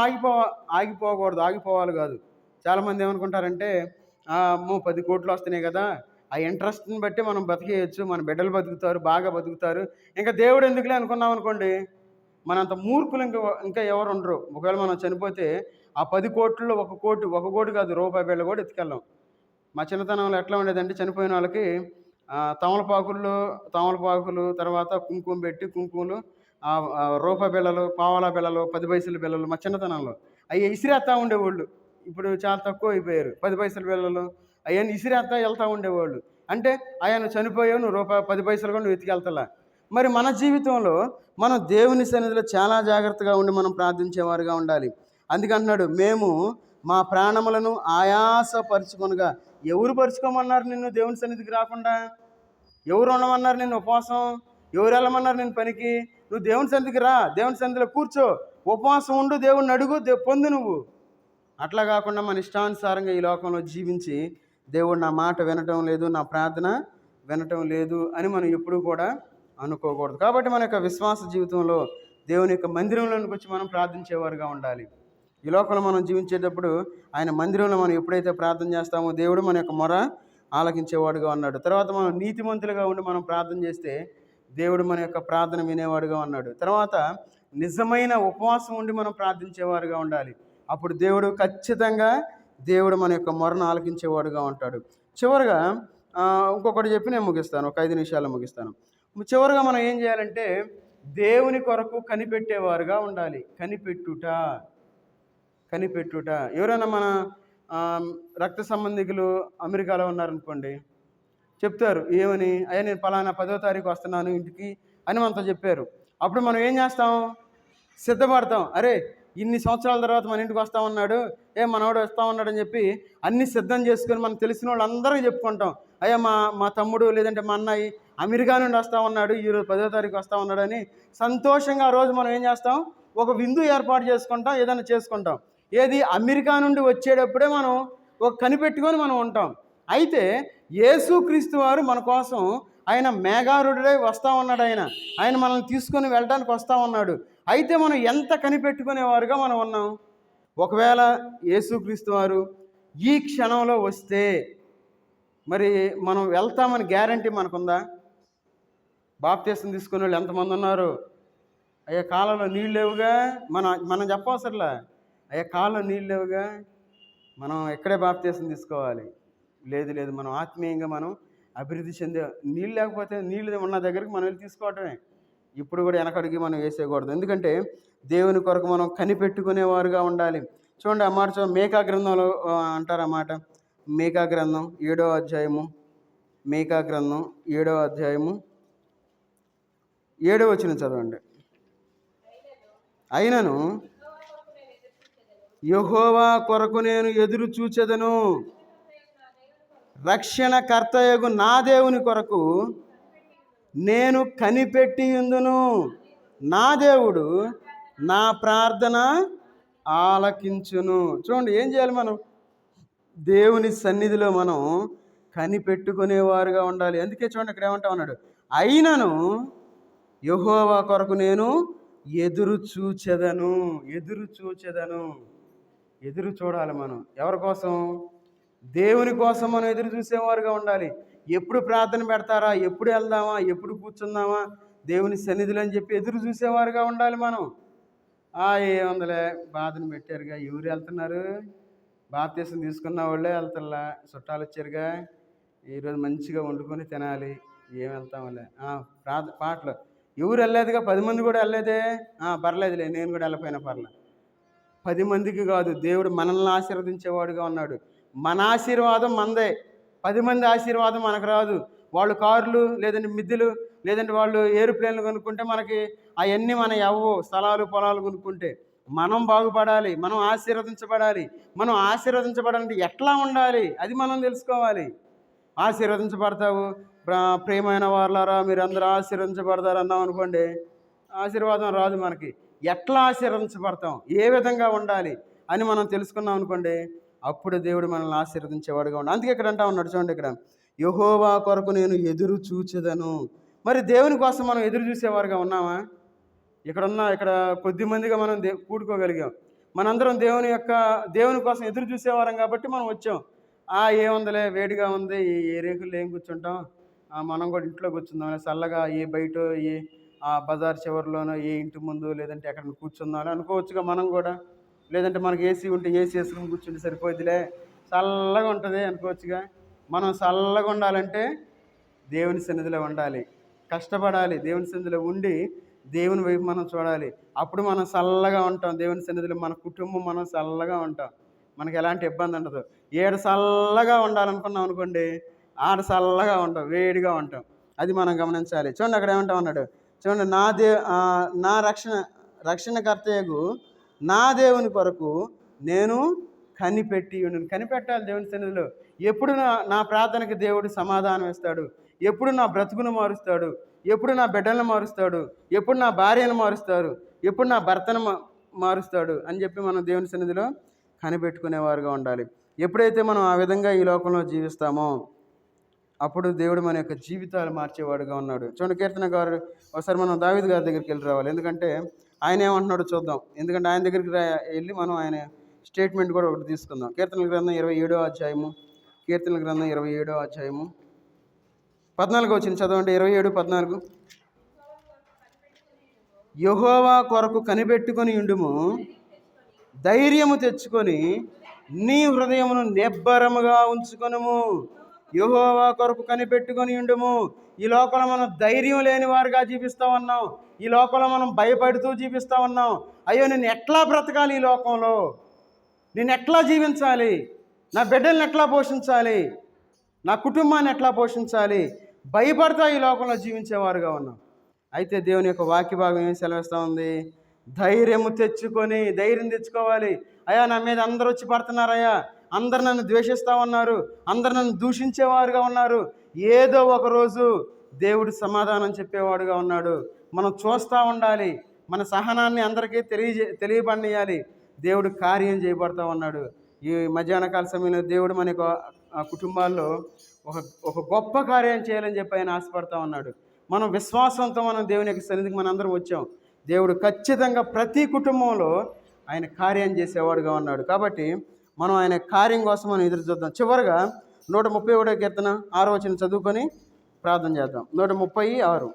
ఆగిపోకూడదు, ఆగిపోవాలి కాదు. చాలామంది ఏమనుకుంటారంటే 10 కోట్లు వస్తున్నాయి కదా, ఆ ఇంట్రెస్ట్ని బట్టి మనం బతికేయచ్చు, మన బిడ్డలు బతుకుతారు, బాగా బతుకుతారు, ఇంకా దేవుడు ఎందుకులే అనుకున్నాం అనుకోండి, మనంత మూర్ఖులు ఇంకా ఎవరు ఉండరు. ఒకవేళ మనం చనిపోతే ఆ 10 కోట్లలో ఒక కోటి కాదు, రూపాయి బిళ్ళ కూడా ఎత్తుకెళ్ళం. మా చిన్నతనంలో ఎట్లా ఉండేదంటే చనిపోయిన వాళ్ళకి తమలపాకులు, తర్వాత కుంకుమ పెట్టి, కుంకుమలు, రూపాయి బిళ్ళలు, పావలా బిళ్ళలు, 10 పైసల బిళ్ళలు మా చిన్నతనంలో అవి ఇసిరేస్తా ఉండేవాళ్ళు. ఇప్పుడు చాలా తక్కువ అయిపోయారు. 10 పైసల బిళ్ళలు అవన్నీ ఇసిరేస్తా వెళ్తూ ఉండేవాళ్ళు. అంటే నువ్వు చనిపోయావు, నువ్వు రూపాయి 10 పైసలు కూడా నువ్వు ఎత్తుకెళ్తలా. మరి మన జీవితంలో మనం దేవుని సన్నిధిలో చాలా జాగ్రత్తగా ఉండి మనం ప్రార్థించేవారుగా ఉండాలి. అందుకంటున్నాడు, మేము మా ప్రాణములను ఆయాసపరుచుకొనగా. ఎవరు పరుచుకోమన్నారు నిన్ను దేవుని సన్నిధికి రాకుండా? ఎవరు ఉండమన్నారు నిన్ను ఉపవాసం? ఎవరు వెళ్ళమన్నారు నిన్ను పనికి? నువ్వు దేవుని సన్నిధికి రా, దేవుని సన్నిధిలో కూర్చో, ఉపవాసం ఉండు, దేవుడిని అడుగు, పొందు నువ్వు. అట్లా కాకుండా మన ఇష్టానుసారంగా ఈ లోకంలో జీవించి దేవుడు నా మాట వినటం లేదు, నా ప్రార్థన వినటం లేదు అని మనం ఎప్పుడూ కూడా అనుకోకూడదు. కాబట్టి మన యొక్క విశ్వాస జీవితంలో దేవుని యొక్క మందిరంలోనికి వచ్చి మనం ప్రార్థించేవారుగా ఉండాలి. ఈ లోకంలో మనం జీవించేటప్పుడు ఆయన మందిరంలో మనం ఎప్పుడైతే ప్రార్థన చేస్తామో దేవుడు మన యొక్క మొర ఆలకించేవాడుగా ఉన్నాడు. తర్వాత మనం నీతిమంతులుగా ఉండి మనం ప్రార్థన చేస్తే దేవుడు మన యొక్క ప్రార్థన వినేవాడుగా ఉన్నాడు. తర్వాత నిజమైన ఉపవాసం ఉండి మనం ప్రార్థించేవారుగా ఉండాలి. అప్పుడు దేవుడు ఖచ్చితంగా మన యొక్క మొరను ఆలకించేవాడుగా ఉంటాడు. చివరిగా ఇంకొకటి చెప్పి నేను ముగిస్తాను, ఒక 5 నిమిషాల్లో ముగిస్తాను. చివరిగా మనం ఏం చేయాలంటే దేవుని కొరకు కనిపెట్టేవారుగా ఉండాలి. కనిపెట్టుట. ఎవరైనా మన రక్త సంబంధికులు అమెరికాలో ఉన్నారనుకోండి, చెప్తారు ఏమని, అయ్యా నేను పలానా 10వ తారీఖు వస్తున్నాను ఇంటికి అని మనతో చెప్పారు. అప్పుడు మనం ఏం చేస్తాం? సిద్ధపడతాం. అరే ఇన్ని సంవత్సరాల తర్వాత మన ఇంటికి వస్తా ఉన్నాడు, మనవాడు వస్తూ ఉన్నాడు అని చెప్పి అన్నీ సిద్ధం చేసుకొని మనకు తెలిసిన వాళ్ళందరికీ చెప్పుకుంటాం. అయ్యా మా తమ్ముడు లేదంటే మా అన్నయ్య అమెరికా నుండి వస్తూ ఉన్నాడు, ఈరోజు 10వ తారీఖు వస్తూ ఉన్నాడు అని సంతోషంగా ఆ రోజు మనం ఏం చేస్తాం? ఒక విందు ఏర్పాటు చేసుకుంటాం, ఏదైనా చేసుకుంటాం. ఏది అమెరికా నుండి వచ్చేటప్పుడే మనం ఒక కనిపెట్టుకొని మనం ఉంటాం. అయితే యేసుక్రీస్తు వారు మన కోసం ఆయన మేఘారుడై వస్తూ ఉన్నాడు. ఆయన మనల్ని తీసుకొని వెళ్ళడానికి వస్తూ ఉన్నాడు. అయితే మనం ఎంత కనిపెట్టుకునేవారుగా మనం ఉన్నాం? ఒకవేళ యేసుక్రీస్తు వారు ఈ క్షణంలో వస్తే మరి మనం వెళ్తామని గ్యారంటీ మనకుందా? బాప్తీసం తీసుకునే వాళ్ళు ఎంతమంది ఉన్నారు? అయ్యా కాలంలో నీళ్ళు లేవుగా, మనం చెప్పవసరలా. అయ్యా కాలంలో నీళ్ళు లేవుగా, మనం ఎక్కడే బాప్తీసం తీసుకోవాలి? లేదు, మనం ఆత్మీయంగా మనం అభివృద్ధి చెందే, నీళ్ళు లేకపోతే నీళ్ళు ఉన్న దగ్గరికి మనం వెళ్ళి తీసుకోవటమే. ఇప్పుడు కూడా వెనకడికి మనం వేసేయకూడదు. ఎందుకంటే దేవుని కొరకు మనం కనిపెట్టుకునేవారుగా ఉండాలి. చూడండి, ఆ మాట మేకా గ్రంథంలో అంటారు అన్నమాట. మేకా గ్రంథం 7వ అధ్యాయము, మేకా గ్రంథం 7వ అధ్యాయము 7వ వచనం చదవండి. అయినను యెహోవా కొరకు నేను ఎదురు చూచెదను, రక్షణకర్తయగు నా దేవుని కొరకు నేను కనిపెట్టి ఉందును. నా దేవుడు నా ప్రార్థన ఆలకించును. చూడండి, ఏం చేయాలి? మనం దేవుని సన్నిధిలో మనం కనిపెట్టుకునేవారుగా ఉండాలి. అందుకే చూడండి ఇక్కడ ఏమంటా ఉన్నాడు, అయినను యెహోవా కొరకు నేను ఎదురు చూచెదను. ఎదురు చూడాలి మనం. ఎవరి కోసం? దేవుని కోసం మనం ఎదురు చూసేవారుగా ఉండాలి. ఎప్పుడు ప్రార్థన పెడతారా, ఎప్పుడు వెళ్దామా, ఎప్పుడు కూర్చుందామా దేవుని సన్నిధిలో అని చెప్పి ఎదురు చూసేవారుగా ఉండాలి మనం. ఏముందలే, బాధను పెట్టారుగా, ఎవరు వెళ్తున్నారు? బాప్తీసం తీసుకున్న వాళ్ళే వెళ్తల్లా, చుట్టాలు వచ్చారుగా, ఈరోజు మంచిగా వండుకొని తినాలి, ఏం వెళ్తాంలే. పాటలు ఎవరు వెళ్ళలేదుగా, 10 మంది కూడా వెళ్ళలేదే, పర్లేదులే, నేను కూడా వెళ్ళపోయినా పర్లేదు. 10 మందికి కాదు, దేవుడు మనల్ని ఆశీర్వదించేవాడుగా ఉన్నాడు. మన ఆశీర్వాదం మనదే, 10 మంది ఆశీర్వాదం మనకు రాదు. వాళ్ళు కార్లు, లేదంటే మిద్దెలు, లేదంటే వాళ్ళు ఏరోప్లేన్లు కొనుక్కుంటే మనకి అవన్నీ మన స్థలాలు పొలాలు కొనుక్కుంటే మనం బాగుపడాలి, మనం ఆశీర్వదించబడాలి. మనం ఆశీర్వదించబడాలంటే ఎట్లా ఉండాలి అది మనం తెలుసుకోవాలి. ఆశీర్వదించబడతావు, ప్రియమైన వారలారా మీరందరూ ఆశీర్వదించబడతారు అన్నాం అనుకోండి, ఆశీర్వాదం రాదు మనకి. ఎట్లా ఆశీర్వదించబడతాం, ఏ విధంగా ఉండాలి అని మనం తెలుసుకున్నాం అనుకోండి, అప్పుడు దేవుడు మనల్ని ఆశీర్వదించేవాడుగా ఉండాలి. అందుకే ఇక్కడ అంటా ఉన్నాడు, చూడండి, ఇక్కడ యెహోవా కొరకు నేను ఎదురు చూచెదను. మరి దేవుని కోసం మనం ఎదురు చూసేవారుగా ఉన్నామా? ఇక్కడ కొద్ది మందిగా మనం కూడుకోగలిగాం. మనందరం దేవుని కోసం ఎదురు చూసేవారం కాబట్టి మనం వచ్చాం. ఏముందిలే, వేడిగా ఉంది, ఏ రేకుల్లో ఏం కూర్చుంటాం, మనం కూడా ఇంట్లో కూర్చుందాం, చల్లగా ఏ బయట ఆ బజార్ చివరిలోనో ఏ ఇంటి ముందు లేదంటే ఎక్కడ కూర్చుందాం అనుకోవచ్చుగా మనం కూడా. లేదంటే మనకి ఏసీ ఉంటే ఏసీ వేసుకుని కూర్చుంటే సరిపోద్దిలే, చల్లగా ఉంటుంది అనుకోవచ్చుగా. మనం చల్లగా ఉండాలంటే దేవుని సన్నిధిలో ఉండాలి, కష్టపడాలి, దేవుని సన్నిధిలో ఉండి దేవుని వైపు మనం చూడాలి. అప్పుడు మనం చల్లగా ఉంటాం దేవుని సన్నిధిలో, మన కుటుంబం మనం చల్లగా ఉంటాం, మనకి ఎలాంటి ఇబ్బంది ఉండదు. ఏడు చల్లగా ఉండాలనుకున్నాం అనుకోండి, ఆడ చల్లగా ఉంటాం, వేడిగా ఉంటాం. అది మనం గమనించాలి. చూడండి అక్కడ ఏమంటా ఉన్నాడు, చూడండి, నా రక్షణకర్తయగు నా దేవుని కొరకు నేను కనిపెట్టాలి దేవుని సన్నిధిలో. ఎప్పుడు నా ప్రార్థనకి దేవుడు సమాధానం ఇస్తాడు, ఎప్పుడు నా బ్రతుకును మారుస్తాడు, ఎప్పుడు నా బిడ్డలను మారుస్తాడు, ఎప్పుడు నా భార్యను మారుస్తాడు, ఎప్పుడు నా భర్తను మారుస్తాడు అని చెప్పి మనం దేవుని సన్నిధిలో కనిపెట్టుకునేవారుగా ఉండాలి. ఎప్పుడైతే మనం ఆ విధంగా ఈ లోకంలో జీవిస్తామో అప్పుడు దేవుడు మన యొక్క జీవితాలు మార్చేవాడుగా ఉన్నాడు. చూడండి, కీర్తనకారుడు ఒకసారి మనం దావీదు గారి దగ్గరికి వెళ్ళి రావాలి. ఎందుకంటే ఆయన ఏమంటున్నాడో చూద్దాం. ఎందుకంటే ఆయన దగ్గరికి వెళ్ళి మనం ఆయన స్టేట్మెంట్ కూడా ఒకటి తీసుకుందాం. కీర్తనల గ్రంథం 27వ అధ్యాయము, కీర్తనల గ్రంథం 27వ అధ్యాయము 14 వచ్చింది, చదవండి. 27:14. యెహోవా కొరకు కనిపెట్టుకొని ఉండుము, ధైర్యము తెచ్చుకొని నీ హృదయమును నిబ్బరముగా ఉంచుకొనుము. యెహోవా కొరకు కనిపెట్టుకొని ఉండుము. ఈ లోకంలో మనం ధైర్యం లేని వారుగా జీవిస్తూ ఉన్నాం. ఈ లోకంలో మనం భయపడుతూ జీవిస్తూ ఉన్నాం. అయ్యో, నేను ఎట్లా బ్రతకాలి, ఈ లోకంలో నేను ఎట్లా జీవించాలి, నా బిడ్డల్ని ఎట్లా పోషించాలి, నా కుటుంబాన్ని ఎట్లా పోషించాలి, భయపడతా ఈ లోకంలో జీవించేవారుగా ఉన్నాం. అయితే దేవుని యొక్క వాక్య భాగం ఏం సెలవిస్తూ ఉంది, ధైర్యం తెచ్చుకోవాలి. అయ్యా, నా మీద అందరూ వచ్చి పడుతున్నారయ్యా, అందరు నన్ను ద్వేషిస్తూ ఉన్నారు, అందరు నన్ను దూషించేవారుగా ఉన్నారు. ఏదో ఒకరోజు దేవుడు సమాధానం చెప్పేవాడుగా ఉన్నాడు. మనం చూస్తూ ఉండాలి, మన సహనాన్ని అందరికీ తెలియబడియాలి. దేవుడు కార్యం చేయబడతా ఉన్నాడు. ఈ మధ్యాహ్నకాల సమయంలో దేవుడు మన కుటుంబాల్లో ఒక గొప్ప కార్యం చేయాలని చెప్పి ఆయన ఆశపడతా ఉన్నాడు. మనం విశ్వాసంతో మనం దేవుని యొక్క సన్నిధికి మనం అందరం వచ్చాం. దేవుడు ఖచ్చితంగా ప్రతి కుటుంబంలో ఆయన కార్యం చేసేవాడుగా ఉన్నాడు. కాబట్టి మనం ఆయన కార్యం కోసం మనం ఎదురు చూద్దాం. చివరిగా 131వ కీర్తన 6వ వచనం చదువుకొని ప్రార్థన చేద్దాం. 136.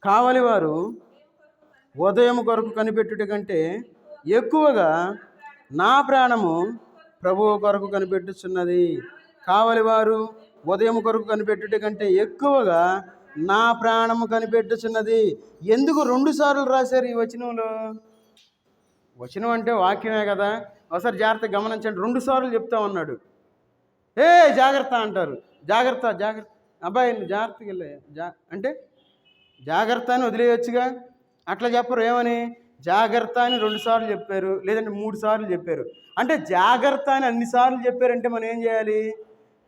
కావలివారు ఉదయం కొరకు కనిపెట్టుట కంటే ఎక్కువగా నా ప్రాణము ప్రభువు కొరకు కనిపెట్టుచున్నది. కావలివారు ఉదయం కొరకు కనిపెట్టుట కంటే ఎక్కువగా నా ప్రాణము కనిపెట్టుచున్నది. ఎందుకు 2 సార్లు రాశారు ఈ వచనంలో? వచనం అంటే వాక్యమే కదా. ఒకసారి జాగ్రత్తగా గమనించండి. 2 సార్లు చెప్తా ఉన్నాడు. జాగ్రత్త అంటారు, జాగ్రత్త అబ్బాయి జాగ్రత్తగా వెళ్ళే అంటే జాగ్రత్త అని వదిలేయచ్చుగా. అట్లా చెప్పరు. ఏమని జాగ్రత్త అని 2 సార్లు చెప్పారు, లేదంటే 3 సార్లు చెప్పారు. అంటే జాగ్రత్త అని అన్నిసార్లు చెప్పారంటే మనం ఏం చేయాలి?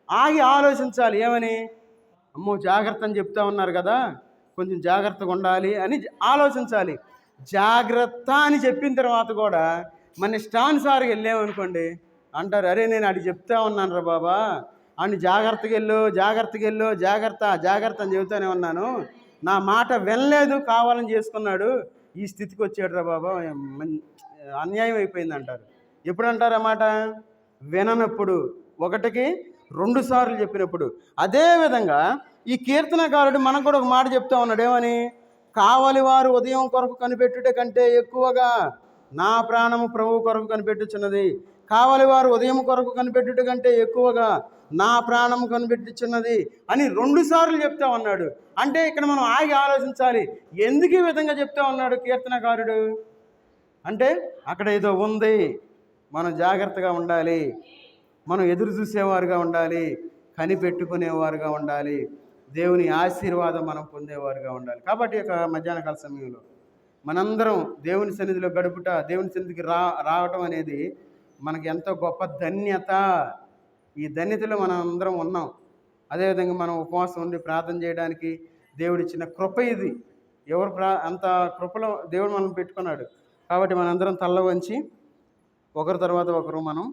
ఆగి ఆలోచించాలి. ఏమని, అమ్మో జాగ్రత్త అని చెప్తా ఉన్నారు కదా, కొంచెం జాగ్రత్తగా ఉండాలి అని ఆలోచించాలి. జాగ్రత్త అని చెప్పిన తర్వాత కూడా మన ఇష్టానుసారిగా వెళ్ళామనుకోండి, అంటారు, అరే నేను అది చెప్తా ఉన్నాను రా బాబా, అని జాగ్రత్తగా వెళ్ళు జాగ్రత్త అని చెబుతానే ఉన్నాను, నా మాట వినలేదు, కావాలని చేసుకున్నాడు, ఈ స్థితికి వచ్చాడు రా బాబా, అన్యాయం అయిపోయింది అంటారు. ఎప్పుడు అంటారు ఆ మాట? విననప్పుడు, 1కి 2 సార్లు చెప్పినప్పుడు. అదేవిధంగా ఈ కీర్తనకారుడు మనకు కూడా ఒక మాట చెప్తా ఉన్నాడు. ఏమని? కావలి వారు ఉదయం కొరకు కనిపెట్టుట కంటే ఎక్కువగా నా ప్రాణము ప్రభువు కొరకు కనిపెట్టుచున్నది. కావలి వారు ఉదయం కొరకు కనిపెట్టుట కంటే ఎక్కువగా నా ప్రాణము కనిపెట్టుచున్నది అని 2 సార్లు చెప్తా ఉన్నాడు. అంటే ఇక్కడ మనం ఆగి ఆలోచించాలి, ఎందుకు ఈ విధంగా చెప్తా ఉన్నాడు కీర్తనకారుడు అంటే అక్కడ ఏదో ఉంది. మనం జాగ్రత్తగా ఉండాలి, మనం ఎదురు చూసేవారుగా ఉండాలి, కనిపెట్టుకునేవారుగా ఉండాలి, దేవుని ఆశీర్వాదం మనం పొందేవారుగా ఉండాలి. కాబట్టి ఒక మధ్యాహ్నకాల సమయంలో మనందరం దేవుని సన్నిధిలో గడుపుట, దేవుని సన్నిధికి రావటం అనేది మనకి ఎంతో గొప్ప ధన్యత. ఈ ధన్యతలో మనం అందరం ఉన్నాం. అదేవిధంగా మనం ఉపవాసం ఉండి ప్రార్థన చేయడానికి దేవుడిచ్చిన కృప ఇది. అంత కృపలో దేవుడు మనం పెట్టుకున్నాడు. కాబట్టి మనందరం తల్ల వంచి ఒకరి తర్వాత ఒకరు మనం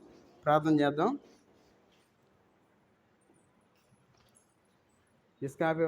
ప్రార్థన చేద్దాం. इसका आप